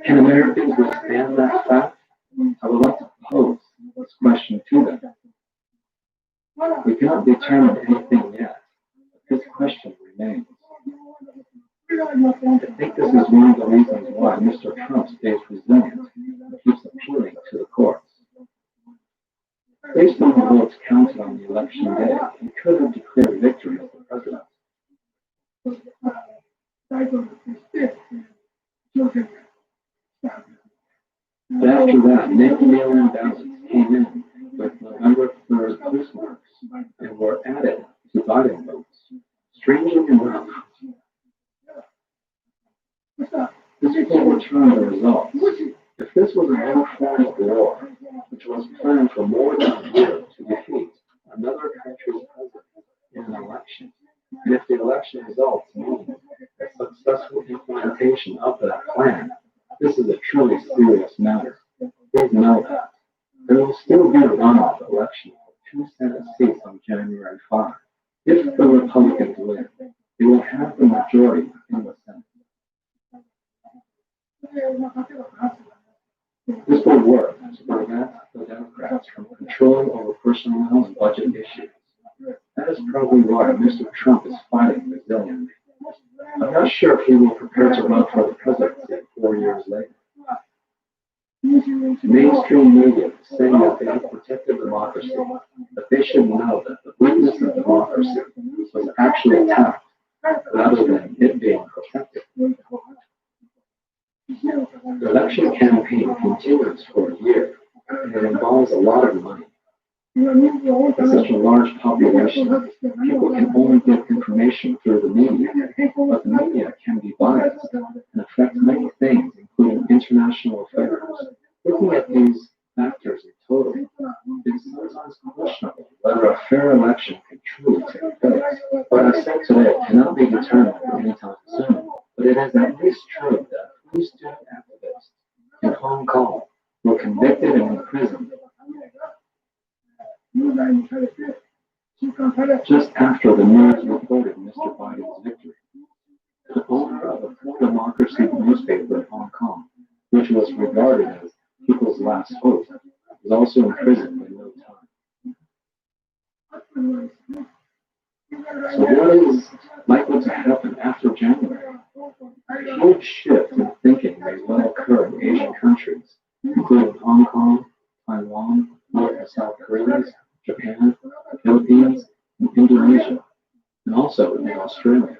Can Americans withstand that fact? I would like to pose this question to them. We cannot determine anything yet, but this question remains. I think this is one of the reasons why Mr. Trump stays resilient and keeps appealing to the courts. Based on the votes counted on the election day, he could have declared victory as the president. But after that, many mail-in ballots came in with November 3rd postmarks and were added to Biden votes. Strangely enough, this overturned the results. If this was an informed war, which was planned for more than a year to defeat another country's president in an election, and if the election results mean a successful implementation of that plan, this is a truly serious matter. Please know that. There will still be a runoff election for 2 Senate seats on January 5. If the Republicans win, they will have the majority in the Senate. This will work to prevent the Democrats from controlling over personnel and budget issues. That is probably why Mr. Trump is fighting resiliently. I'm not sure if he will prepare to run for the presidency 4 years later. Mainstream media is saying that they have protected democracy, but they should know that the weakness of democracy was actually attacked rather than it being protected. The election campaign continues for a year, and it involves a lot of money. With such a large population, people can only get information through the media, but the media can be biased and affect many things, including international affairs. Looking at these factors in total, it's sometimes questionable whether a fair election can truly take place. What I said today cannot be determined anytime soon, but it is at least true that 3 student activists in Hong Kong were convicted and imprisoned just after the news reported Mr. Biden's victory. The owner of a pro-democracy newspaper in Hong Kong, which was regarded as People's Last Hope, was also imprisoned in no time. So what is likely to happen after January? A huge shift in thinking may well occur in Asian countries, including Hong Kong, Taiwan, North and South Korea, Japan, the Philippines, and Indonesia, and also in Australia.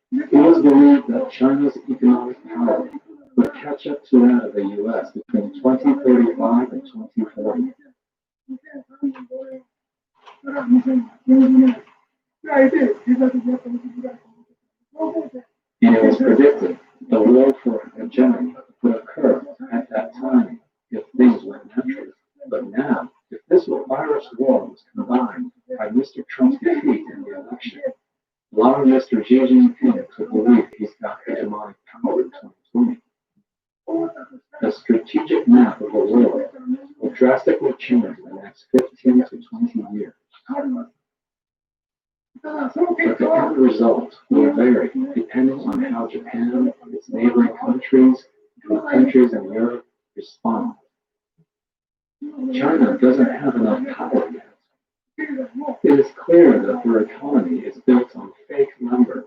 It was believed that China's economic power would catch up to that of the U.S. between 2035 and 2040. And it was predicted the war for hegemony would occur at that time if things went naturally. But now, if this virus war was combined by Mr. Trump's defeat in the election, allowing Mr. Xi Jinping to believe he's got hegemonic power in 2020, the strategic map of the world will drastically change in the next 15 to 20 years. But the end result will vary depending on how Japan, its neighboring countries, and the countries in Europe respond. China doesn't have enough power yet. It is clear that their economy is built on fake numbers.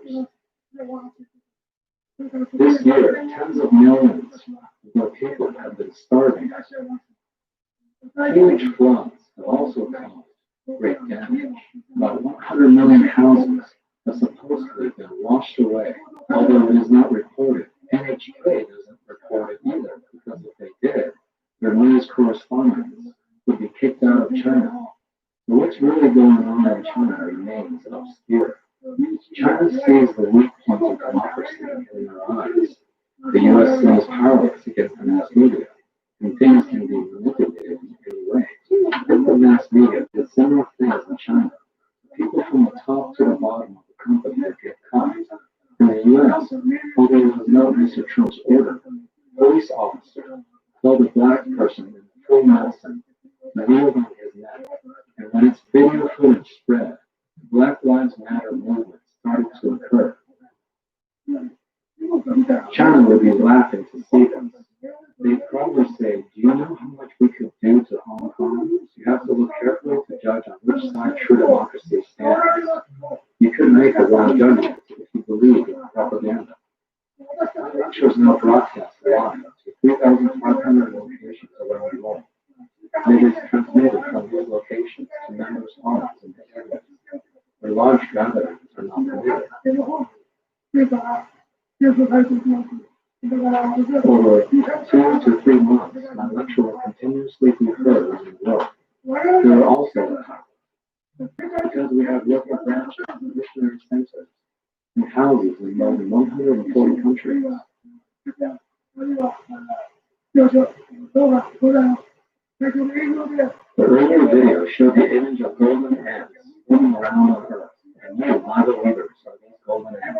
This year, tens of millions of people have been starving. Huge floods have also caused great damage. About 100 million houses have supposedly been washed away, although it is not reported. NHK doesn't report it either, because if they did, their news correspondents would be kicked out of China. So what's really going on in China remains obscure. China sees the weak points of democracy in their eyes. The U.S. seems powerless against the mass media, and things can be manipulated in any way. If the mass media did similar things in China, people from the top to the bottom of the company would get caught. In the U.S., although it was not Mr. Trump's order, a police officer held a black person in full medicine, kneeled on his neck, and when its video footage spread, Black Lives Matter movement started to occur. China would be laughing to see this. They'd probably say, do you know how much we could do to Hong Kong? You have to look carefully to judge on which side true democracy stands. You could make a wrong judgment if you believe in propaganda. My lectures now broadcast live to 3,500 locations around the world. It is transmitted from these locations to members' homes in the areas where large gatherings are not permitted. For 2 to 3 months, my lecture will continuously be heard around the world. There are also because we have local branches, missionary centers, and houses in more than 140 countries. The earlier video showed the image of golden ants swimming around on Earth, and you, my believers, are these golden ants.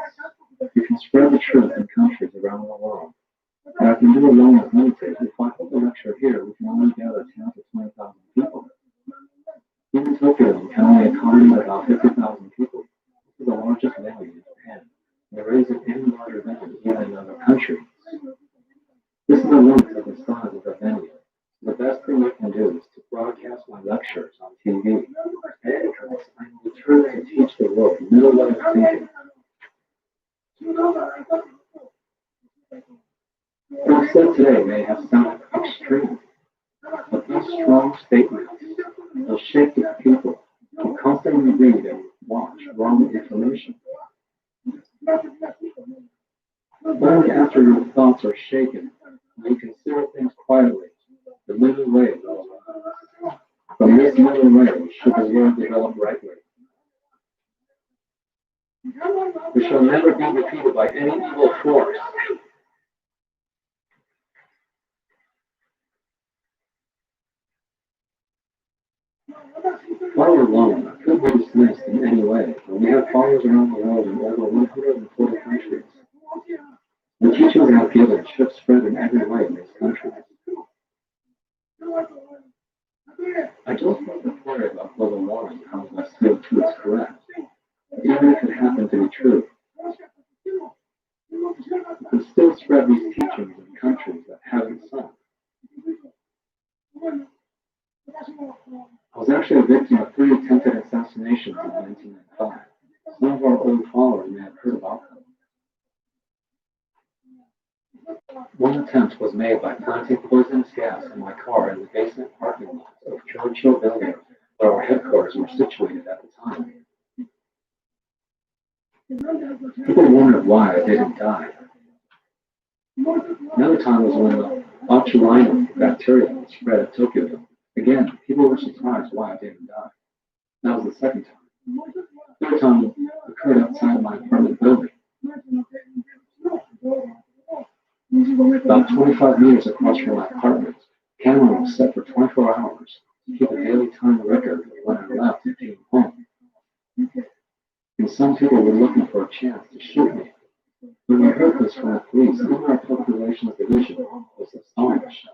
You can spread the truth in countries around the world. And I can do alone with meditate. If I hold a lecture here, we can only gather 10 to 20,000 people. Even Tokyo can only accommodate about 50,000 people. This is the largest venue in Japan. There isn't any larger venue even in other countries. This is the limit of the size of the venue. The best thing I can do is to broadcast my lectures on TV. And I'm determined to teach the world a middle way of thinking. What I said today may have sounded extreme, but these strong statements will shake the people who constantly read and watch wrong information. Only after your thoughts are shaken will you consider things quietly. The middle way will arise. From this middle way should the world develop rightly. We shall never be defeated by any evil force. Power alone could be dismissed in any way, but we have followers around the world in over 140 countries. The teachings I have given should spread in every way in these countries. I don't want to worry about global warming caused by CO2 is correct, even if it happened to be true. We can still spread these teachings in countries that haven't sunk. I was actually a victim of 3 attempted assassinations in 1995. Some of our old followers may have heard about them. One attempt was made by planting poisonous gas in my car in the basement parking lot of Churchill Building, where our headquarters were situated at the time. People wondered why I didn't die. Another time was when the botulinum bacteria spread at Tokyo. Again, people were surprised why I didn't die. That was the second time. The third time occurred outside my apartment building. About 25 meters across from my apartment, the camera was set for 24 hours to keep a daily time record of when I left and came home. And some people were looking for a chance to shoot me. When we heard this from the police, even our public relations division was astonished.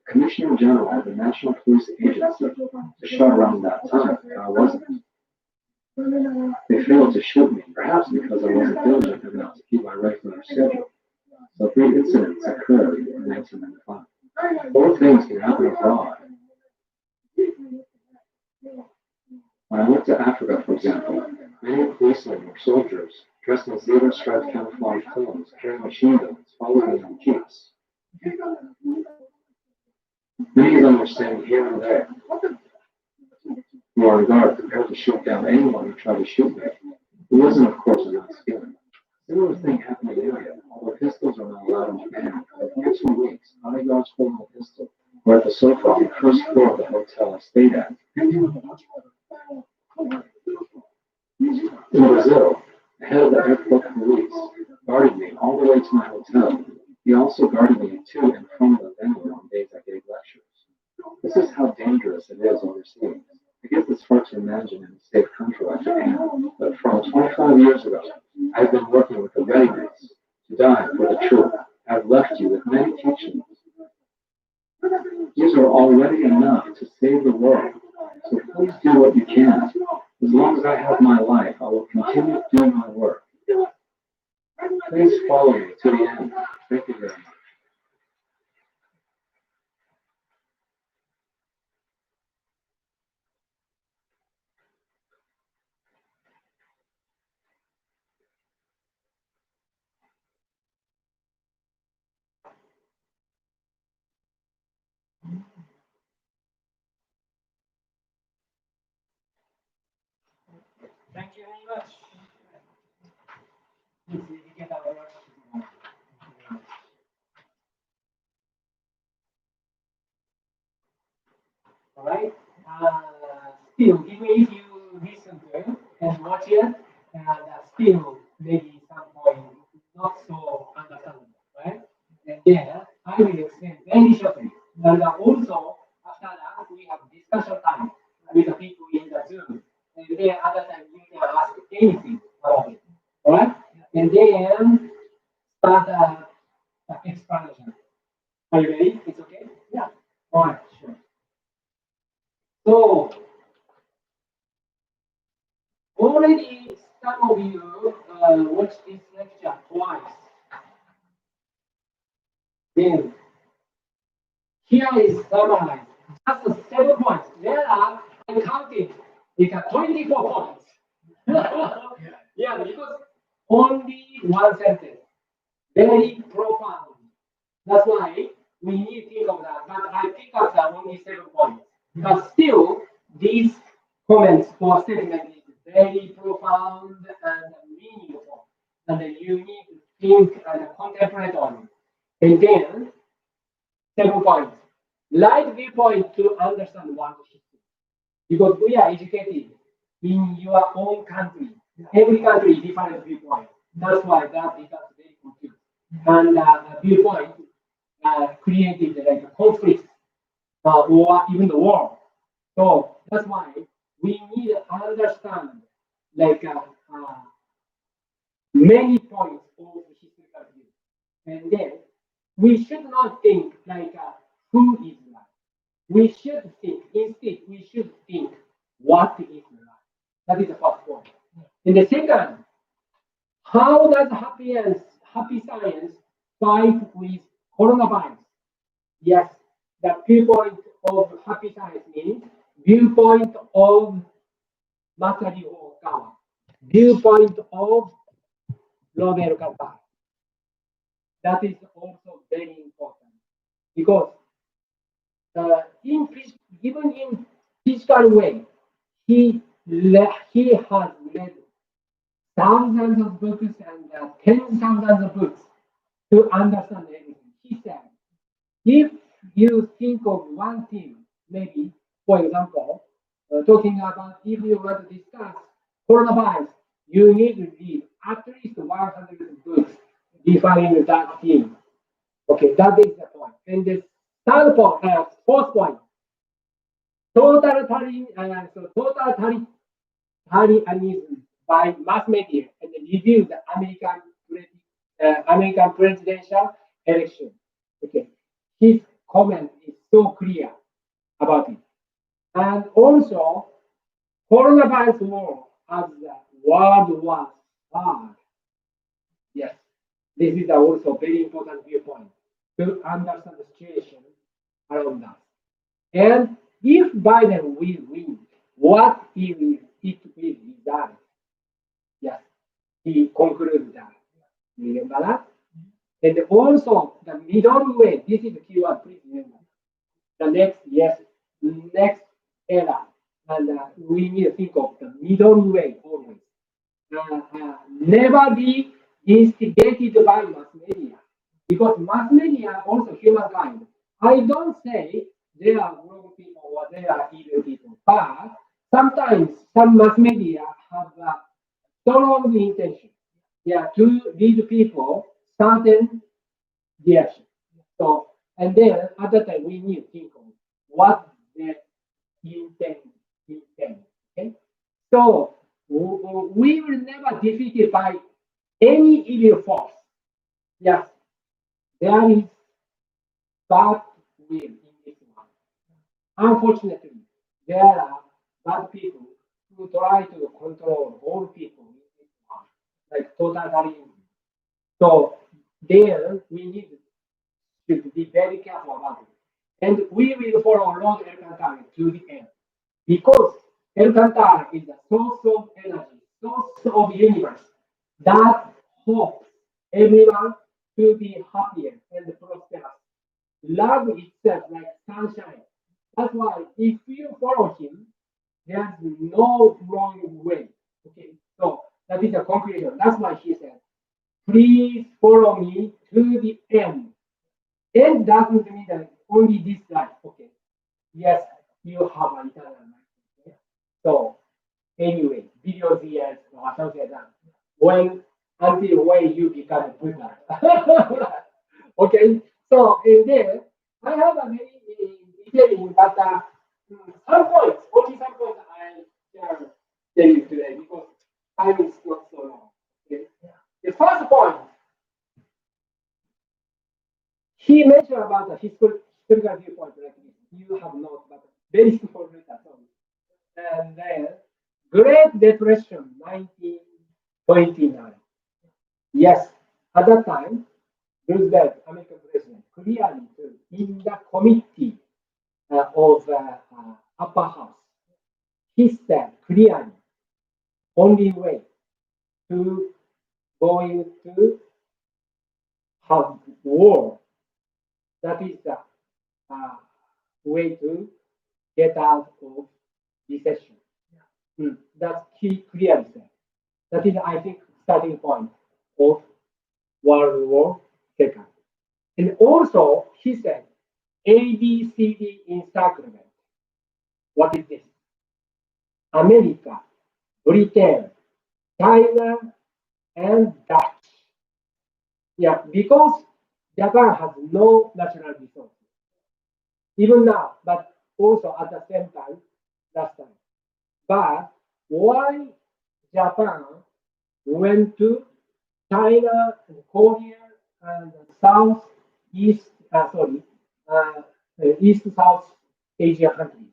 Commissioner General of the National Police Agency was shot around that time, and I wasn't. They failed to shoot me, perhaps because I wasn't diligent enough to keep my regular schedule. So 3 incidents occurred in 1995. 4 things can happen abroad. When I went to Africa, for example, many policemen or soldiers dressed in zebra-striped camouflage clothes, carrying machine guns, followed me on jeeps. Many of them were standing here and there, who are on guard, prepared to shoot down anyone who tried to shoot me. It wasn't, of course, a nice feeling. Similar thing happened in India, although pistols are not allowed in Japan. For the next 2 weeks, bodyguards holding a pistol were at the sofa on the first floor of the hotel I stayed at. Brazil, the head of the airport police guarded me all the way to my hotel. He also guarded me to and from the venue on days I gave lectures. This is how dangerous it is overseas. I guess it's hard to imagine in a safe country like Japan, but from 25 years ago, I've been working with the readiness to die for the truth. I've left you with many teachings. These are already enough to save the world. So please do what you can. As long as I have my life, I will continue doing my work. Please follow me to the end. Thank you very much. Thank you very much. Please indicate our work. All right. Still, even if you listen to it and watch it, still maybe some point not so understandable, right? And then I will explain very shortly. And also after that we have discussion time with the people in the Zoom. And then other time you can ask anything about it. All right? And then start the explanation. Are you ready? It's okay? Yeah. All right, sure. So already some of you watched this lecture twice. Then here is summarized. Just 7 points. There are, I counted, you got 24 points. Yeah, because only one sentence. Very profound. That's why we need to think of that. But I pick up that only 7 points. But still, these comments or statement is very profound and meaningful. And you need to think and contemplate on it. And then, 7 points. Right viewpoint to understand world history. Because we are educated in your own country. Every country is different viewpoint. That's why that becomes very confused. And viewpoint created like a conflict or even the war. So that's why we need to understand like many points of the historical view. And then we should not think like who is right. We should think, instead, we should think what is right. That is the first point. And the second, how does happy science fight with coronavirus? Yes, the viewpoint of happy science means viewpoint of Masaru Okawa, viewpoint of Robert Katar. That is also very important because even in physical way, he has read thousands of books and tens thousands of books to understand everything. He said, if you think of one thing, maybe, for example, talking about if you want to discuss coronavirus, you need to read at least 100 books defining that theme. Okay, that is the point. And the third point, fourth point, totalitarianism by mass media and review the American presidential election. Okay, his comment is so clear about it. And also, coronavirus war as the World War III. Yes, this is also very important viewpoint to understand the situation around us. And if Biden will win, what it will result? Yes, he concluded that. Remember that? And also the middle way, this is the keyword, please remember. The next, yes, next era. And we need to think of the middle way always. Never be instigated by mass media. Because mass media also humankind. I don't say they are wrong people or they are evil people, but sometimes some mass media have strong intention. Yeah, to lead people certain direction. So, and then at that time we need to think of what the intent, intent. Okay, so we will never defeated by any evil force. Yes, there is bad will in this one. Unfortunately, there are bad people who try to control all people in this one, like totalitarianism. So there we need to be very careful about it. And we will follow Lord Elkantar to the end. Because Elkantar is the source of energy, source of universe that hopes everyone to be happier and prosperous. Love itself like sunshine. That's why if you follow him, there's no wrong way. Okay, so that is the conclusion. That's why he said, please follow me to the end. End doesn't mean that only this life. Okay, yes, you have an eternal life. Okay? So anyway, billions years or something like that. When until when you become Buddha. Okay, so in there, I have a very detailing, but some points, only some points I can tell you today because time is not so long. Okay? The first point, he mentioned about the historical viewpoint like this. You have not, but very simple later. And then Great Depression, 1929. Yes, at that time, Roosevelt, American president, clearly in the committee of upper house, he said clearly, only way to going to have war, that is the way to get out of recession. That's key clearly said. That is, I think, starting point of World War II. And also, he said, ABCD encirclement. What is this? America, Britain, China, and Dutch. Yeah, because Japan has no natural resources, even now, but also at the same time, last time. But why Japan went to China and Korea and South East, uh, East South Asia countries?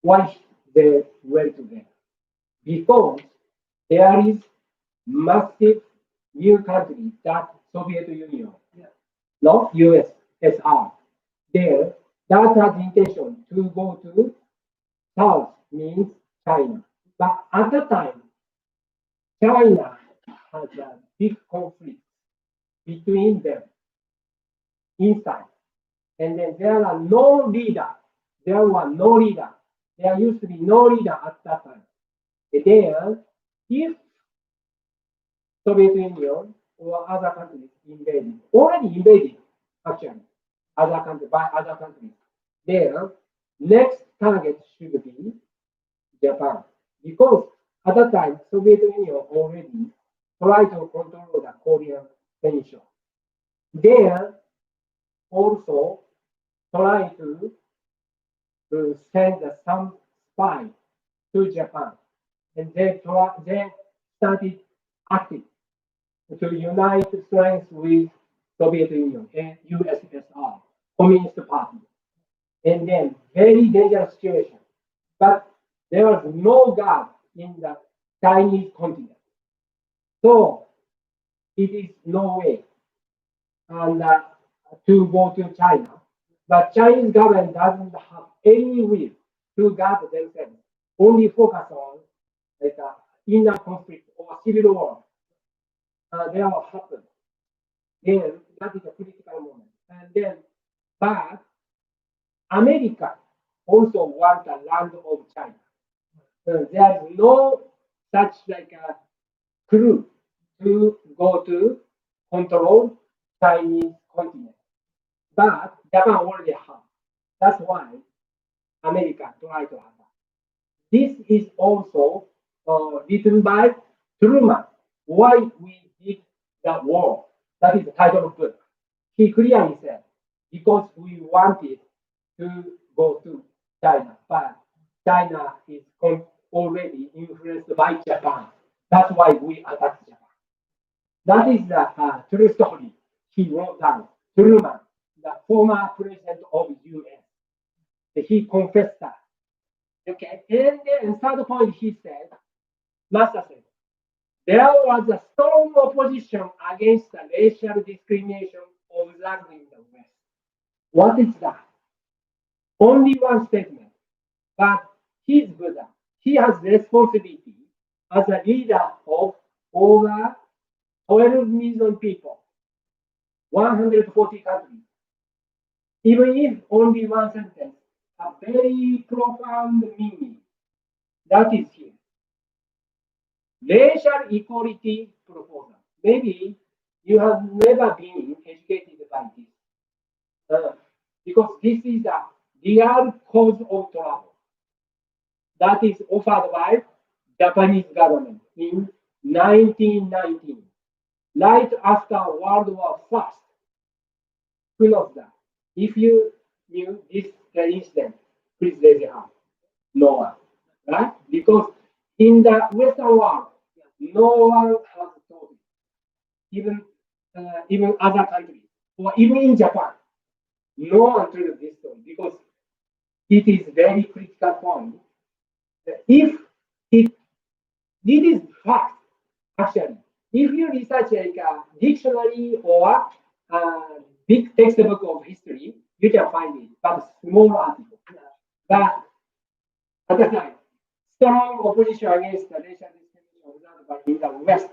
Why they went to there? Because there is massive new country that Soviet Union, not USSR. There, that has intention to go to South means China. But at the time, China has a big conflict between them inside. And then there are no leader. There were no leader. There used to be no leader at that time. There, if Soviet Union or other countries invaded, already invaded actually, other countries by other countries, their next target should be Japan. Because at that time, Soviet Union already tried to control the Korean Peninsula. There also try to send some spy to Japan. And they started acting to unite strength with Soviet Union and USSR, Communist Party. And then very dangerous situation. But there was no God in the Chinese continent. So it is no way and to go to China. But Chinese government doesn't have any will to guard themselves. Only focus on like inner conflict or civil war. They will happen. Then that is a critical moment. And then, but America also wants the land of China. There is no such like a crew to go to control Chinese continent. But Japan already have. That's why America tried to have that. This is also written by Truman, why we did the war. That is the title of the book. He clearly said, because we wanted to go to China, but China is already influenced by Japan. That's why we attacked Japan. That is the true story he wrote down. Truman, the former president of US, he confessed that. Okay, and then third point he said, Master said, there was a strong opposition against the racial discrimination observed in the West. What is that? Only one statement. But he's Buddha. He has responsibility as a leader of over 12 million people, 140 countries. Even if only one sentence, a very profound meaning. That is here. Racial equality proposal. Maybe you have never been educated by this. Because this is a real cause of trouble that is offered by Japanese government in 1919, right after World War I. Who knows that? If you knew this incident, please raise your hand. No one, right? Because in the Western world, no one has told it. Even other countries, or even in Japan, no one told this story because it is very critical point. If it is fact, actually, if you research like a dictionary or a big textbook of history, you can find it, but small article. But at the time, strong opposition against the racial discrimination observed in the West,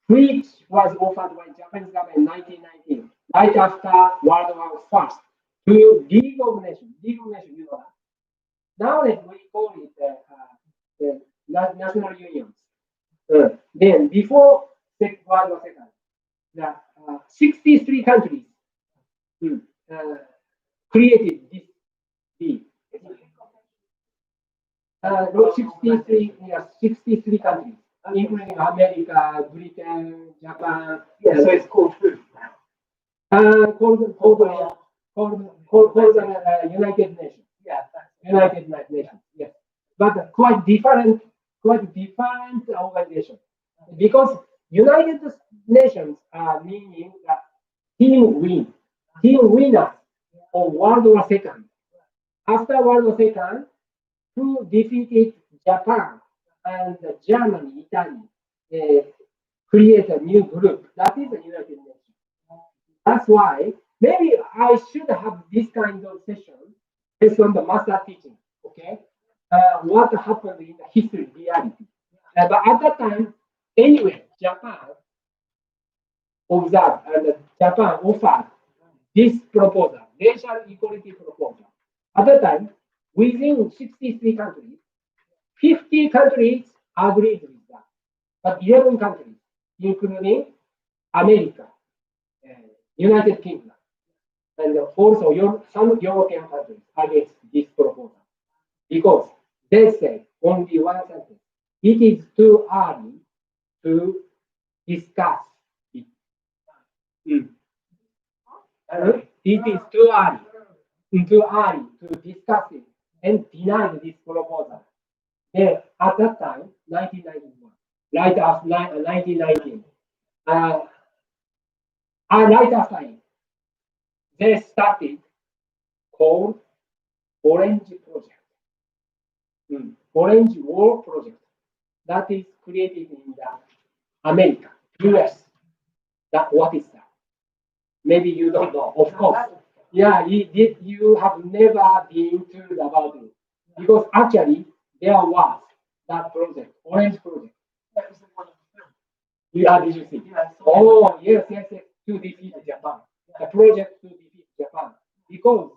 which was offered by Japanese government in 1919, right after World War I, to League of Nations. League of Nations, you know that. Nowadays, we call it the national unions. Then, before World War II, the 63 countries created this league. 63, yes, 63 countries, including America, Britain, Japan. Yeah, so it's called who? Called United Nations. Yeah, United Nations. Yes, but quite different organization because United Nations are meaning that team winners of World War II. After World War II, who defeated Japan and Germany, Italy, create a new group. That is the United Nations. That's why maybe I should have this kind of session based on the master teaching. Okay, what happened in the history reality. But at that time, anyway, Japan observed and Japan offered this proposal, racial equality proposal. At that time, within 63 countries, 50 countries agreed with that, but 11 countries, including America, United Kingdom, and also some European countries against this proposal. Because they say only one sentence. It is too early to discuss it. It is too early to discuss it and deny this proposal. Then at that time, 1991, right after 1919, right after it, they started called Orange Project. Orange War Project that is created in the America, US. That what is that? Maybe you don't know, of course. Yeah, you have never been told about it because actually there was that project, Orange Project. that was the one. Yeah, did you see? Yeah, I saw Oh, yes, to defeat Japan. The project to defeat Japan because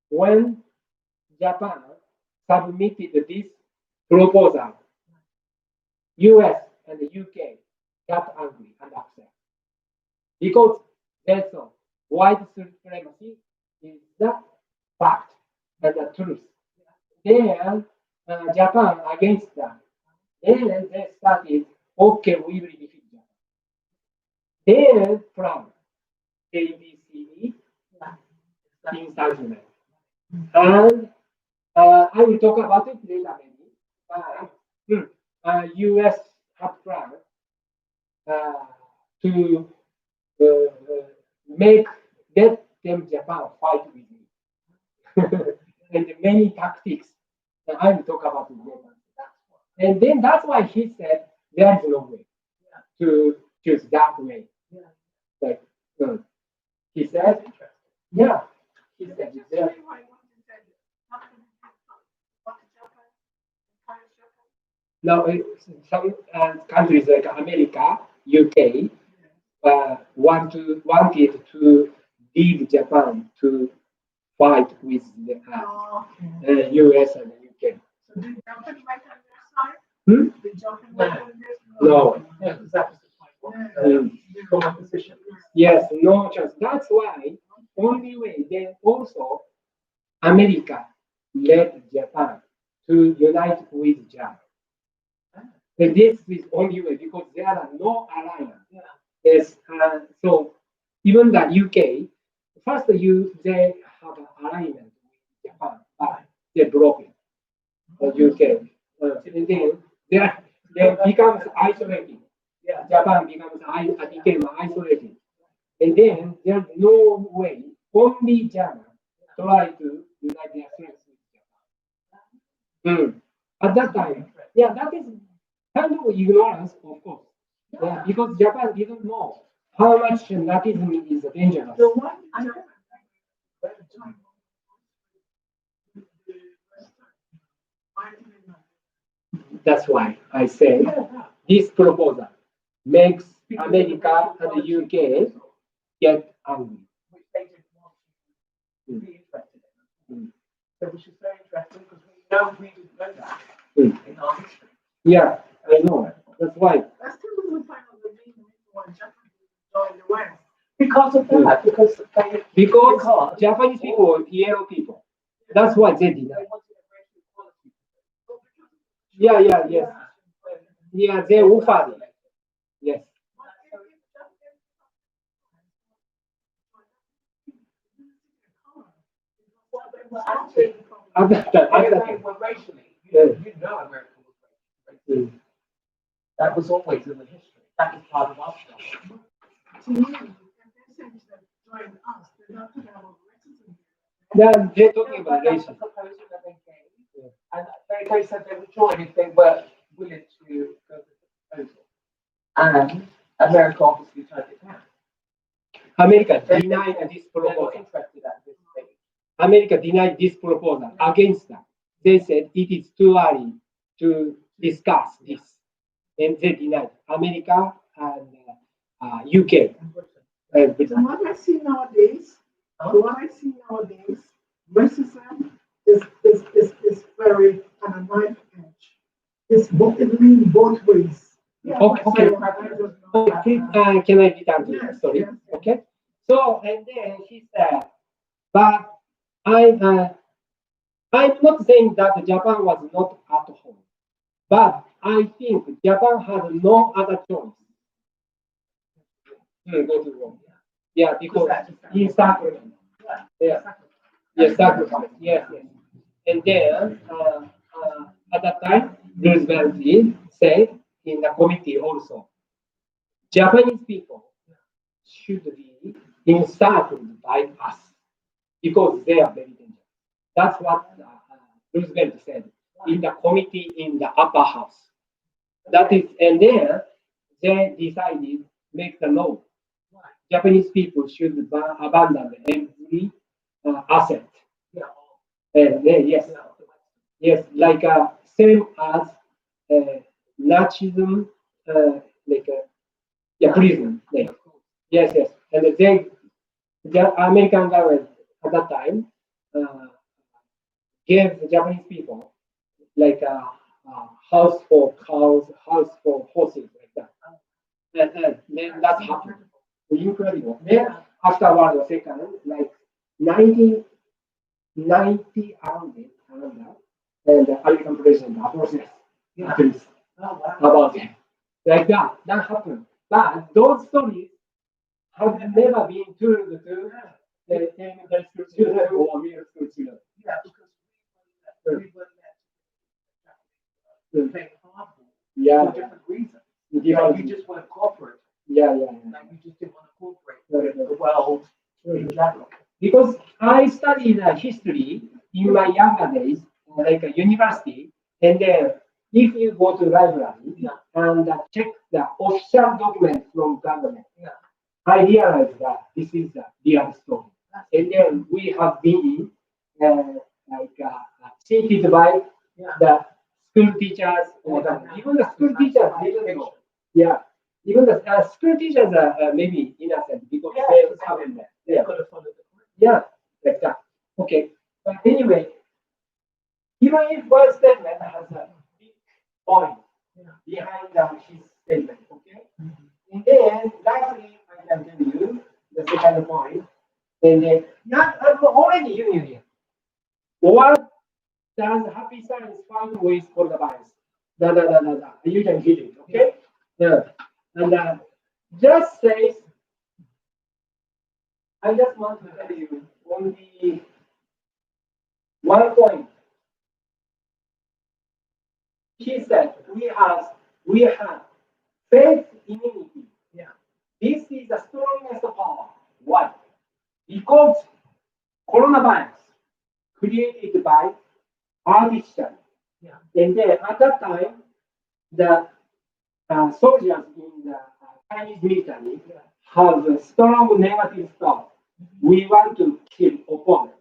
when Japan submitted this proposal, US and the UK got angry and upset because they saw white supremacy is the fact and the truth. Then Japan against that Then they started, okay, we will defeat Japan. Then plan ABCD in Southern. And I will talk about it later maybe. US have planned to make let them Japan fight with me. And many tactics that I will talk about it later. And then that's why he said there is no way to choose that way. Like he said, yeah. He said, yeah. Now, some countries like America, UK, wanted to lead Japan to fight with the US and the UK. So did Japan fight on their side? Hmm? Did Japan fight on their side? No. Yeah, because that was the point. From a position. Yes, no chance. That's why only way then also America led Japan to unite with Japan. And this is only way because there are no alliance. Yes, so even the UK, first they have an alignment with Japan, but they broke it. The UK, and then they becomes isolated. Japan became isolated, and then there's no way. Only Japan try to unite their strength with Japan. At that time, yeah, that is kind of ignorance, of course. Yeah, because Japan didn't know how much Nazism is dangerous. So why did Japan join That's why I say this proposal makes America and the UK get angry. which they didn't want to be interested in? So which is very interesting because we didn't know that in our history. Yeah, I know. That's why. That's typically kind of the reason why Japan joined the West. Because of that, Because Japanese people were yellow people. That's why they did they that. wanted a racial equality. Yes. Yeah, they offered it. Yes. At that They time. were racially, Yeah. you know America was racist. That was always in the history. That is part of our struggle. To me, if they're saying to join us, they're not talking about racism. Then they're talking about That's the racism. proposal that they gave. And they said they would join if they were willing to go with the proposal. And America obviously turned it down. America denied this They're not proposal. interested at this stage. America denied this proposal against that. They said it is too early to discuss this. And they denied America and UK. And So what I see nowadays, racism is very on a knife edge. It means both ways. Okay. So I don't know Okay, that. can I read out here? Yes, Sorry. yes. Okay. So and then he said, but I'm not saying that Japan was not at home, but I think Japan had no other choice. Go to Rome. Yeah, because in sacrament. Yeah. Yes, sacrifice. Yes. And then at that time, Roosevelt said in the committee also, Japanese people should be encircled by us because they are very dangerous. That's what Roosevelt said in the committee in the upper house. That is, and then they decided make the law. Japanese people should abandon every asset. And then yes, like same as Nazism, like prison. Like, yes, and the American government at that time gave the Japanese people like a house for cows, house for horses, like that. And then that happened. Incredible. Then after World War II, like 1990 around that, and the American president approaches Japanese. Oh, wow. about them. Like that. That happened. But those stories have never been told to the elementary school children or middle school children. Yeah, because we were let play hardball Yeah. for different reasons. Yeah. Like, you just weren't corporate. Yeah. Like, you just didn't want to cooperate with the world in general. Because I studied history in my younger days, like a university, and then if you go to library Yeah. and check the official document from government, Yeah. I realized that this is a real story. And then we have been treated by Yeah. the school teachers, or even the school teachers didn't know. Yeah, even the school teachers are maybe innocent because Yeah, they because haven't there. They Yeah, could have followed the curriculum. yeah, like that. Okay, but anyway, even if one statement has a big point behind his statement, okay, and then lastly, I can tell you the second point, and then not already you knew it. What does happy science find with coronavirus? You can hear it, okay? Yeah. And just says, I just want to tell you only one point. He said, we have faith immunity. Yeah. This is the strongest power. Why? Because coronavirus created by artificial. Yeah. And then at that time, the soldiers in the Chinese military have a strong negative thought. We want to kill opponent.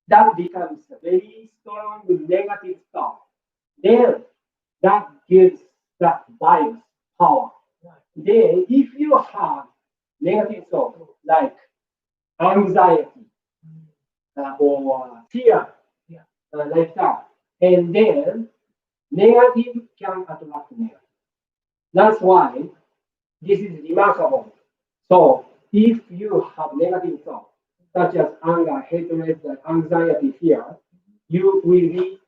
That becomes a very strong negative thought. Then that gives that virus power. Then if you have negative thought like anxiety or fear, like that, and then negative can attract negative. That's why this is remarkable. So if you have negative thoughts, such as anger, hatred, anxiety, fear, you will be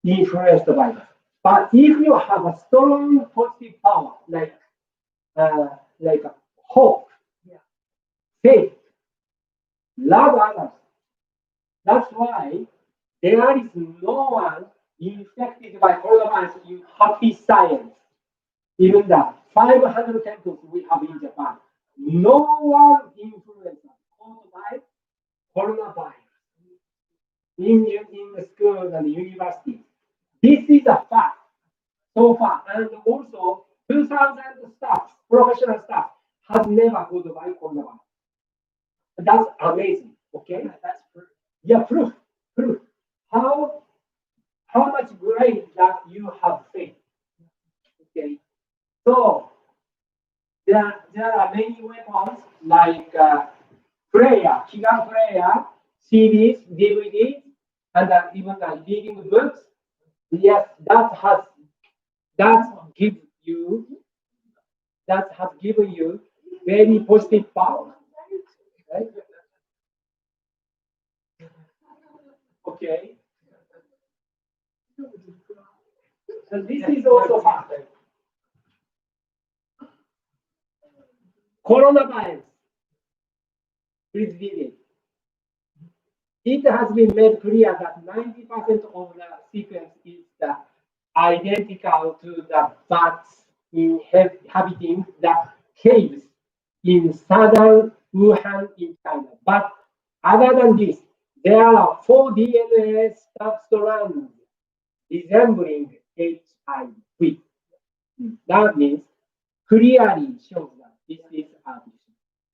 influenced by that. But if you have a strong positive power, like hope, faith, love others, that's why there is no one infected by coronavirus in happy science. Even the 500 temples we have in Japan, no one influenced caused by coronavirus in the schools and universities. This is a fact so far, and also 2,000 staff, professional staff, has never caused by coronavirus. That's amazing. Okay, That's proof. yeah, proof. How much great that you have faith. Okay, so there are many weapons like prayer, Qigong prayer, CDs, DVDs, and even reading books. Yes, that give you that has given you very positive power. Right? Okay. And this is also fact. Coronavirus. Please read it. It has been made clear that 90% of the sequence is identical to the bats inhabiting the caves in southern Wuhan in China. But other than this, there are 4 DNA strands resembling HIV. That means clearly shows that this is artificial.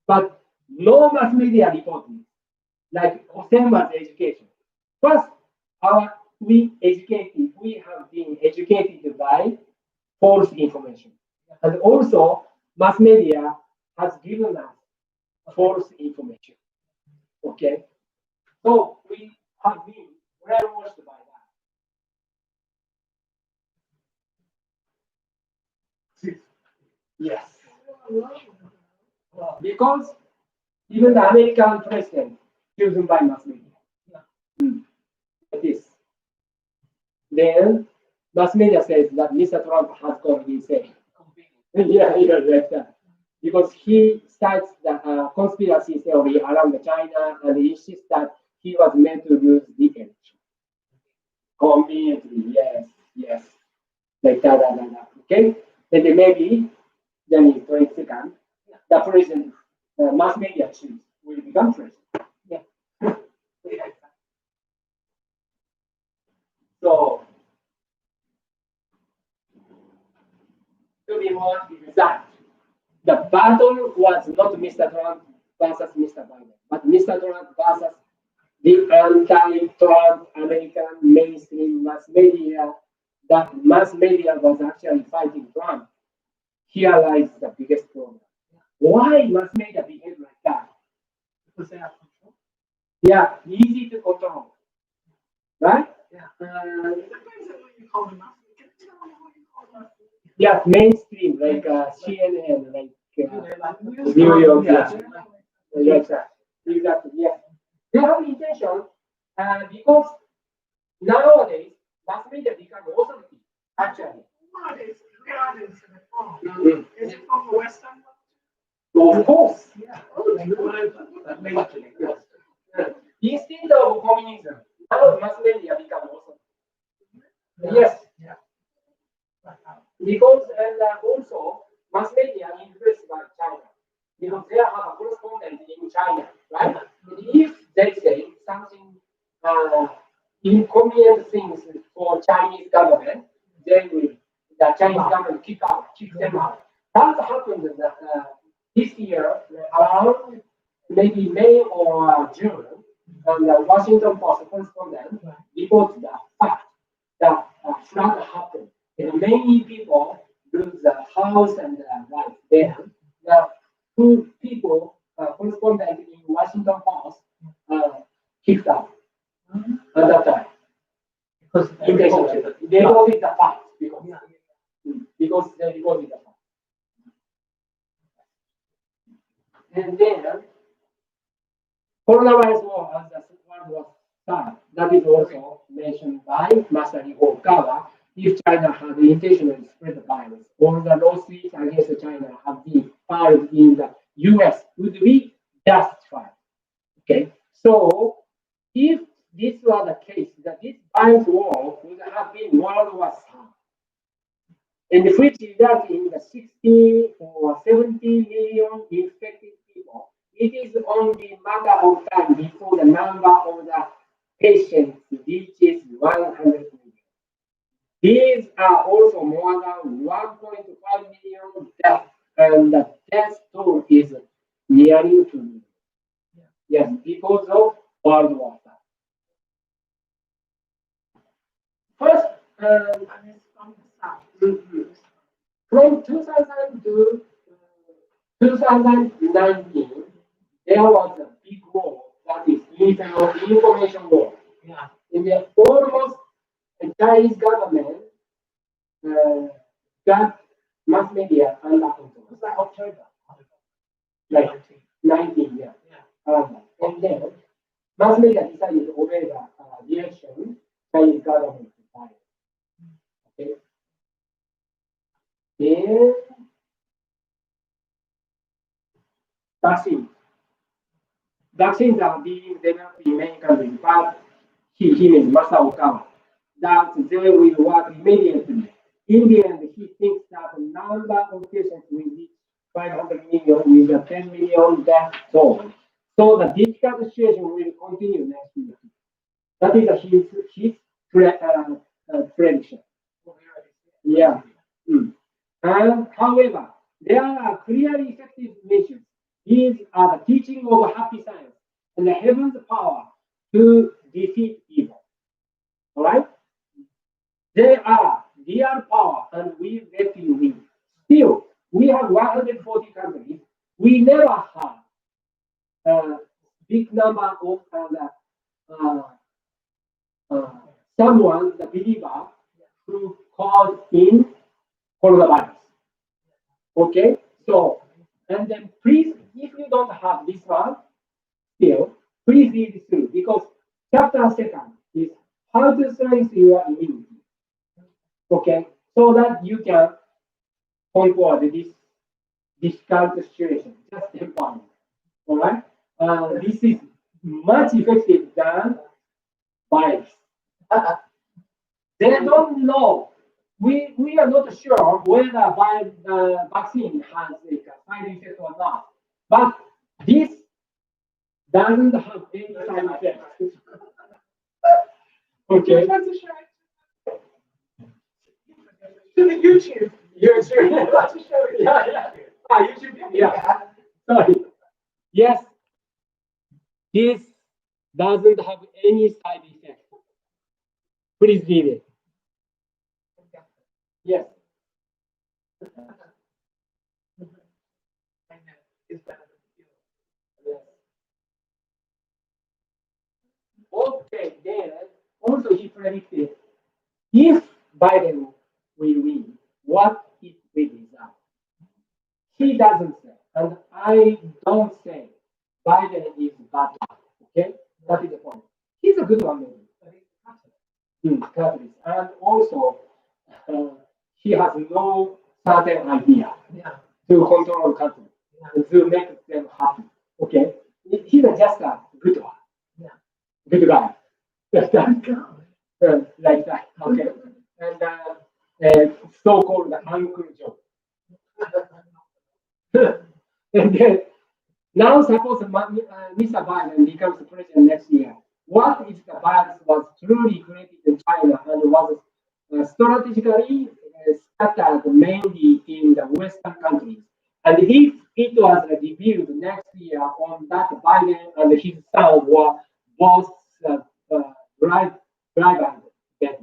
But no mass media reporting, like Osenma's education. First, we have been educated by false information. And also, mass media has given us false information. Okay? So we have been brainwashed by that. Yes. Because even the American president chosen by mass media. Like this. Then mass media says that Mr. Trump has gone insane. Convenient. Yeah, like that. Because he cites the conspiracy theory around China and he insists that he was meant to lose the election. Conveniently, yes, yes. Like that. Okay? And then maybe, then in 22nd, the president, mass media chief will become president. Yeah. So, to be more exact, the battle was not Mr. Trump versus Mr. Biden, but Mr. Trump versus the anti-Trump American mainstream mass media. That mass media was actually fighting Trump. Here lies the biggest problem. Why mass media behave like that? Because they have control. Yeah, easy to control, right? Yeah. It depends on what you call them. Can you tell me what you call them? Yeah, mainstream like CNN, like Like New York, yeah. yeah, exactly, yeah. They have intention, because nowadays mass media become authority. Actually, Nowadays, where are they from? Mhm. Is it from the Western? Of course, Yeah. Oh, Like all over. Like majorly. instead of communism, now mass media become authority. Yes, Yeah. Like how? because and also mass media influenced by China because they have a correspondent in China, right? And if they say something inconvenient things for Chinese government, they will the Chinese government kick them out. That happened this year around maybe May or June, and the Washington Post correspondent reported the fact that flood happened. And many people lose the house and life there. The two people, correspondent in Washington Post, kicked out at that time. Because Intentionally. They reported the fact because, Yeah. because they reported the fact. And then coronavirus war as the world was started. That is also mentioned by Master Okawa. If China had intentionally spread the virus, all the lawsuits against China have been filed in the US would be justified. Okay, so if this was the case, that this virus war would have been World War III, and which resulted in the 60 or 70 million infected people. It is only a matter of time before the number of the patients reaches 100 million. These are also more than 1.5 million deaths, and the death toll is nearing 2 million. Yes, because of World War III. First, And it's from the South. from 2000 to 2019, there was a big war, that is information war. Yeah. In the almost the Chinese government got mass media under control. Was that October? Like 19. 19 years. Yeah. And then mass media decided to obey the direction Chinese government decided. Okay. Then vaccine. Vaccines are being developed in many countries, but he means Master Okawa, that they will work immediately. In the end, he thinks that the number of patients will reach 500 million with a 10 million death toll. So the difficult situation will continue next year. That is his prediction. Yeah. And however, there are clearly effective measures. These are the teaching of happy science and the heaven's power to defeat evil. All right? They are real power and we let you win. Still, we have 140 countries. We never had a big number of someone, the believer, who called in coronavirus. Okay? So, and then please, if you don't have this one, still, please read through because chapter second is how to strengthen your immunity. Okay, so that you can conquer this difficult situation, just empowerment. All right, this is much effective than virus. They don't know. We are not sure whether vaccine has like a side effect or not. But this doesn't have any side effects. Okay. To the YouTube. YouTube. Let's show it. Yeah, yeah. YouTube. Yeah. Sorry. Yes, this doesn't have any side effect. Please read it. Yes. It's better than Yes. Okay, then also he predicted if Biden will win, what it will result. He doesn't say, and I don't say Biden is bad. Okay, that is the point. He's a good one, maybe. Catholic. And also, uh, he has no certain idea Yeah. to control country and to make them happy. Okay, he's just a good one. Yeah. Good guy. Like that. God. Like that. Okay. And so-called Uncle Joe. And then now suppose Mr. Biden becomes president next year. What if the virus was truly created in China and was strategically scattered mainly in the Western countries? And if it was revealed next year on that Biden and his son were both uh, driven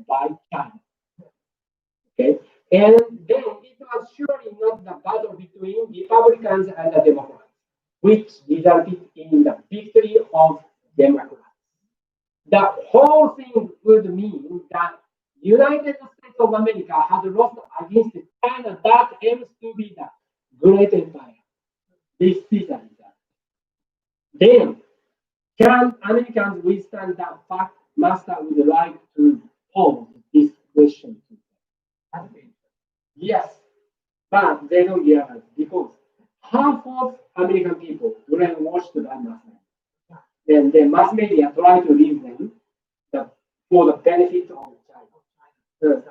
by China. Okay, and then it was surely not the battle between Republicans and the Democrats, which resulted in the victory of Democrats. The whole thing would mean that United States of America had lost against China that aims to be the great empire. This is the result. Then, can Americans withstand that fact? Master would like to pose this question to them. Yes, but they don't realize because half of American people brainwashed by mass media. Then the mass media try to lead them for the benefit of China.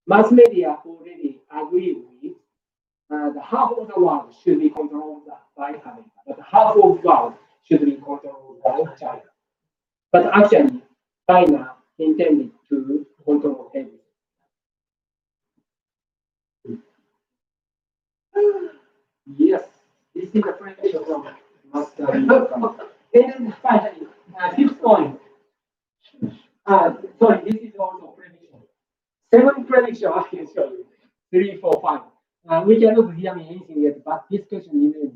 Mass media already agree with the half of the world should be controlled by America, but half of the world should be controlled by China. But actually, China intended to control everything. Yes, this is the prediction from Master. And then finally, fifth point. Sorry, this is also prediction. Seven prediction I can show you. 3, 4, 5. We cannot hear me anything yet, but this question remains.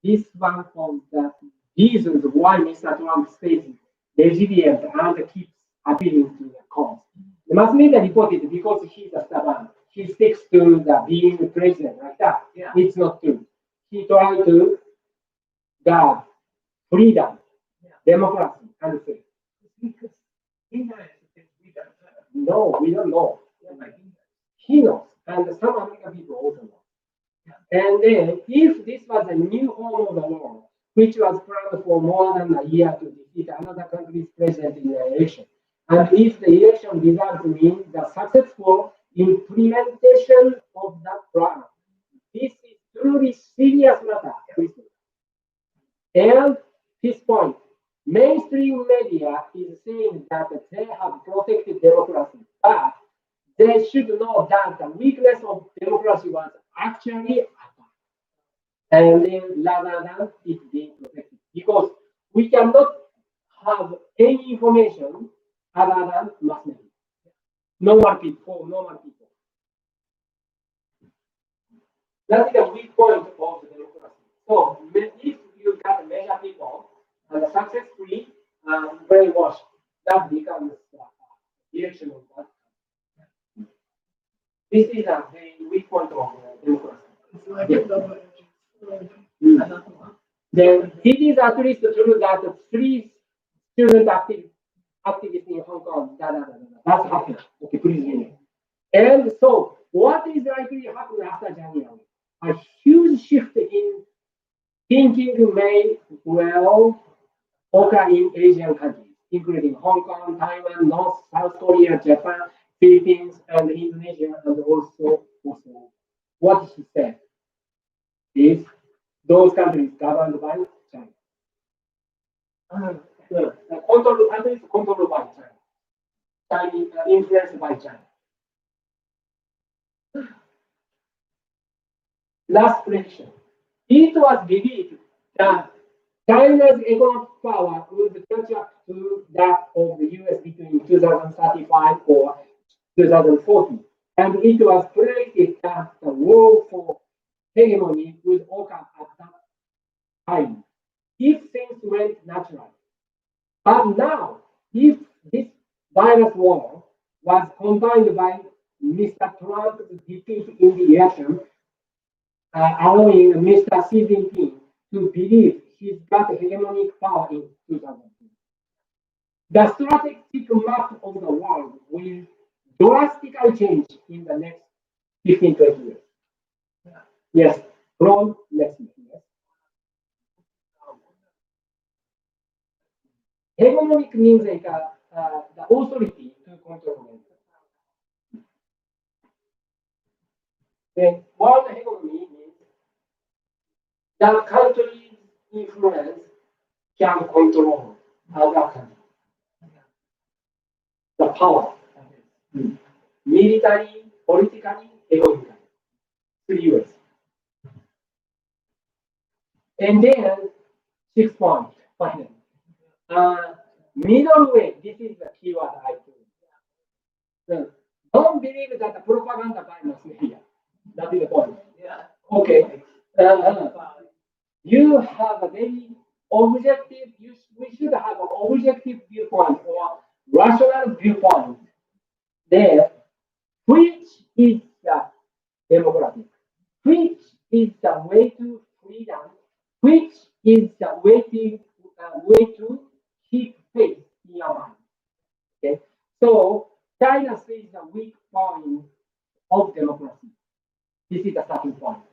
This one from the reasons why Mr. Trump stays resilient and keeps appealing to the cause. The mass media reported because he's a stubborn. He sticks to the being the president like that. Yeah. It's not true. He tried to guard freedom, democracy, and faith. Because he knows the things we don't No, know. we don't know. Yeah, but he knows. He knows, and some American people also know. And then, if this was a new home of the world, which was planned for more than a year to defeat another country's president in the election, and if the election results mean the successful implementation of that plan, this is truly serious matter. And his point, mainstream media is saying that they have protected democracy, but they should know that the weakness of democracy was actually attacked, and then rather than it being protected. Because we cannot have any information other than mass media. Normal people, for normal people. That is the weak point of the democracy. So if you can measure people and successfully brainwash, that becomes election of that. This is a very weak point of democracy. It's like Yeah. a double Mm. another one. Then it is at least true that three student activists in Hong Kong, that's happened. Okay, please read it. And so, what is likely to happen after January? A huge shift in thinking may well occur in Asian countries, including Hong Kong, Taiwan, North, South Korea, Japan, Philippines, and Indonesia, and also what he said is those countries governed by China. Countries controlled by China. Chinese influenced by China. Last prediction. It was believed that China's economic power would catch up to that of the US between 2035 or 2040. And it was predicted that the war for hegemony would occur at that time if things went naturally. But now, if this virus war was combined by Mr. Trump's defeat in the election, allowing Mr. Xi Jinping to believe he's got hegemonic power in 2002. The strategic map of the world will drastically change in the next 15, 20 years. Yes, from next year. Yes. Hegemonic means like the authority to control. Then world hegemony means the country's influence can control other countries. The power, military, politically, economically. 3 ways. And then 6 points, finally. Middle way, this is the keyword I told. Don't believe that the propaganda by mass media. That is the point. Yeah. Okay. You have a very objective, we should have an objective viewpoint or rational viewpoint there, which is the democratic, which is the way to freedom, which is the way to keep faith in your mind. Okay, so China sees the weak point of democracy. This is the starting point.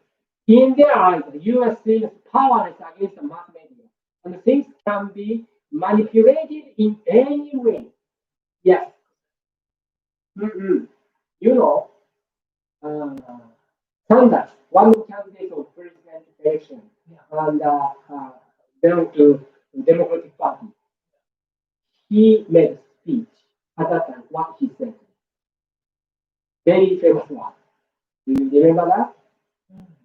In their eyes, the US seems powerless against the mass media, and things can be manipulated in any way. Yes. You know, Sanders, one of the candidates of president election, and belonged to the Democratic Party, he made a speech at that time. What he said, very famous one. Do you remember that?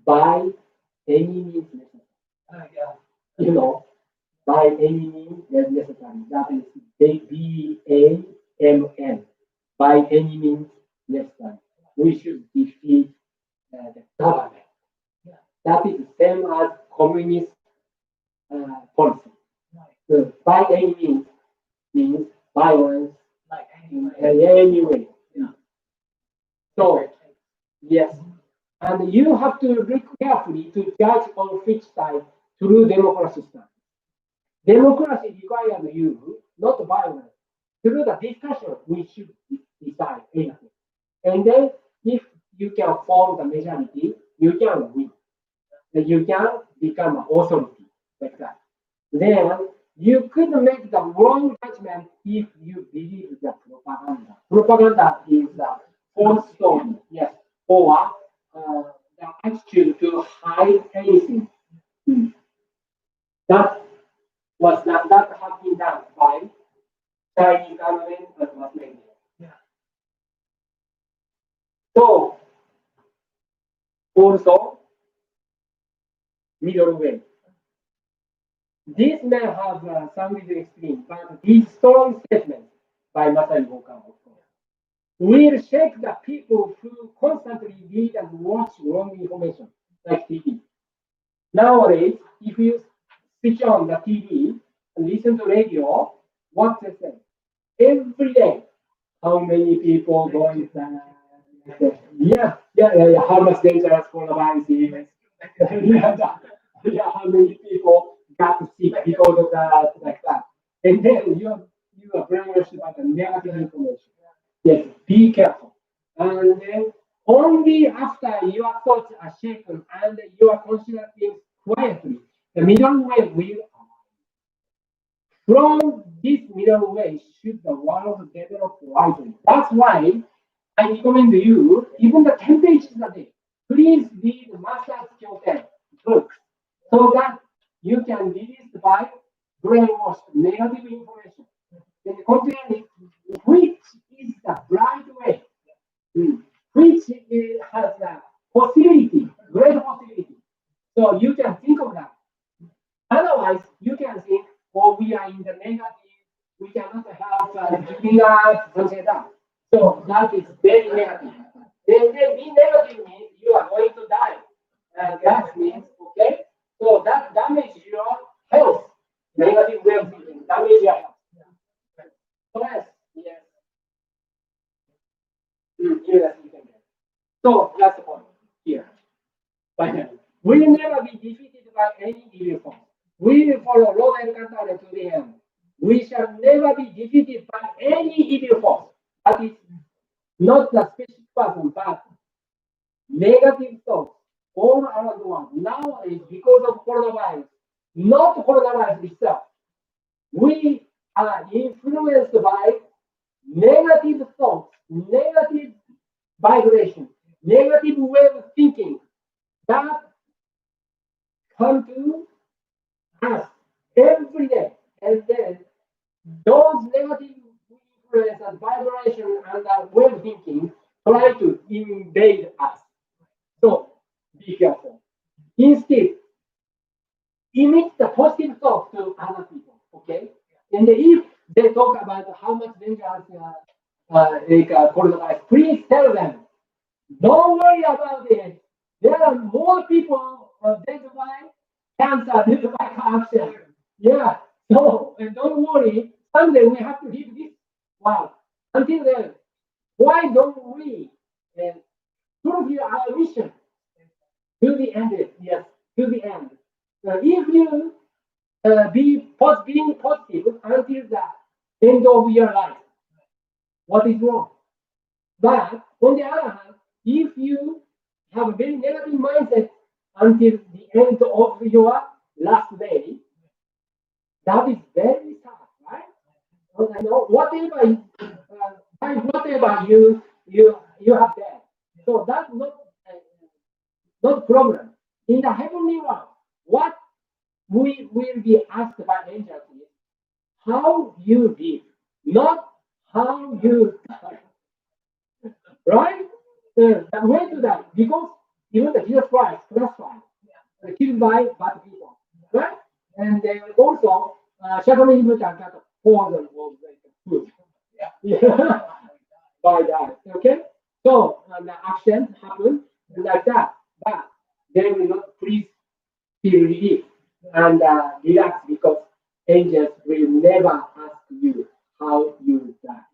By any means necessary. You know, by any means necessary. That is BAMN. By any means necessary. We should defeat the government. That is the same as communist policy. So by any means violence in any way. So, yes. And you have to look carefully to judge on which side true democracy stands. Democracy requires you, not violence. Through the discussion, we should decide anything. And then, if you can form the majority, you can win. You can become an authority like that. Then, you could make the wrong judgment if you believe the propaganda. Propaganda is the false story, yes, or the attitude to hide anything. That that has been done by Chinese government and mass media. So also middle way. This may have sounded extreme, but these strong statements by Masayu Okawa will shake the people who constantly read and watch wrong information, like TV. Nowadays, if you switch on the TV and listen to radio, what they say? Every day, how many people going how much dangerous coronavirus is. How many people got sick because of that, like that. And then you are brainwashed by the negative information. Yes, be careful. And then only after your thoughts are shaken and you are considering things quietly, the middle way will from this middle way should the world develop widely. That's why I recommend you, even the 10 pages a day, please read Master Kyoten books so that you can release by brainwashed negative information. And comparing which is the right way, which has a possibility, great possibility. So you can think of that. Otherwise, you can think, oh, we are in the negative, we cannot help giving up, something like that. So that is very negative. Then be negative means you are going to die. And that means, okay, so that damages your health. Negative way of thinking, damage your health. So yes, yes, you can get. So that's the point here. But we will never be defeated by any evil force. We will follow law and control to the end. We shall never be defeated by any evil force. That is not the specific person, but negative thoughts all around the world. Nowadays, because of coronavirus, not coronavirus itself, we are influenced by negative thoughts, negative vibration, negative way of thinking that come to us every day. And then those negative influence and vibration and way of thinking try to invade us. So be careful. Instead, emit the positive thought to other people. Okay? And if they talk about how much dangerous coronavirus, please tell them, don't worry about it. There are more people dead by cancer, dead by cancer. Yeah. So, and don't worry, someday we have to leave this world. Until then, why don't we fulfill our mission to the end? Yes, to the end. If you being positive until the end of your life, what is wrong? But on the other hand, if you have a very negative mindset until the end of your last day, that is very sad, right? So, you know, whatever you have there. So that's not problem. In the heavenly world, what we will be asked by angels is how you live, not how you die. Right? The way to that, because even the Jesus Christ crucified, killed by bad people, right? And then also, Shadow even got poison of food. Yeah. By that, okay? So the action happened like that, but they will not please feel relief and relax because angels will never ask you how you die.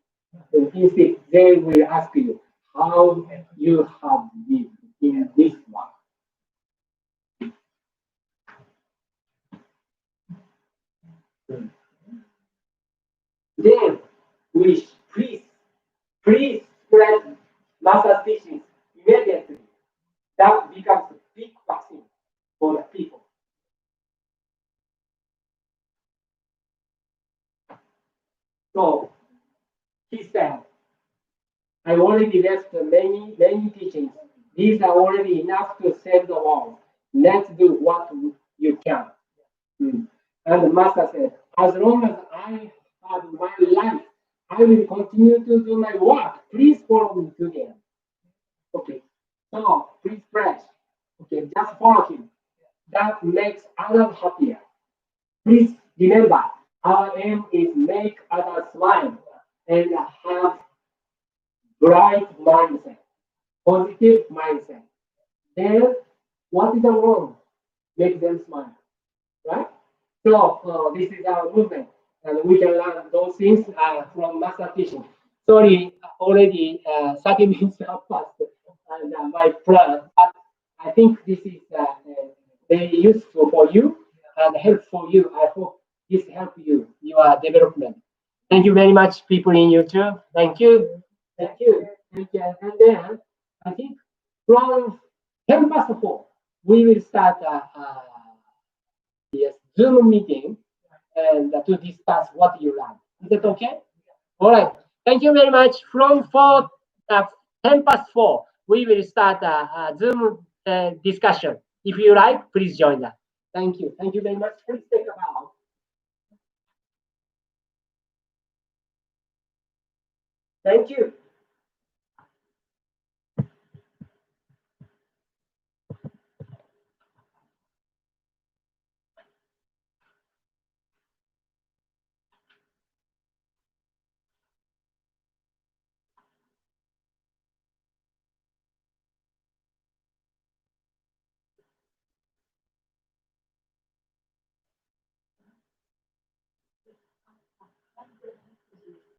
And instead, they will ask you how you have lived in this world. Then we please spread master teachings immediately. That becomes a big vaccine for the people. So he said, I already left many teachings. These are already enough to save the world. Let's do what you can. Mm. And the master said, as long as I have my life, I will continue to do my work. Please follow me to the end. Okay. So please press. Okay, just follow him. That makes others happier. Please remember, our aim is make others smile and have bright mindset, positive mindset. Then what is the wrong? Make them smile, right? So this is our movement, and we can learn those things from master teaching. Sorry, already 30 minutes have passed, and my plan. But I think this is very useful for you and helpful for you. I hope this help you your development. Thank you very much, people in YouTube. Thank you. Thank you. And then I think from 10 past 4, we will start yes, Zoom meeting and to discuss what you learned. Is that okay? All right. Thank you very much. From 10 past 4, we will start a Zoom discussion. If you like, please join us. Thank you. Thank you very much. Please take a bow. Thank you.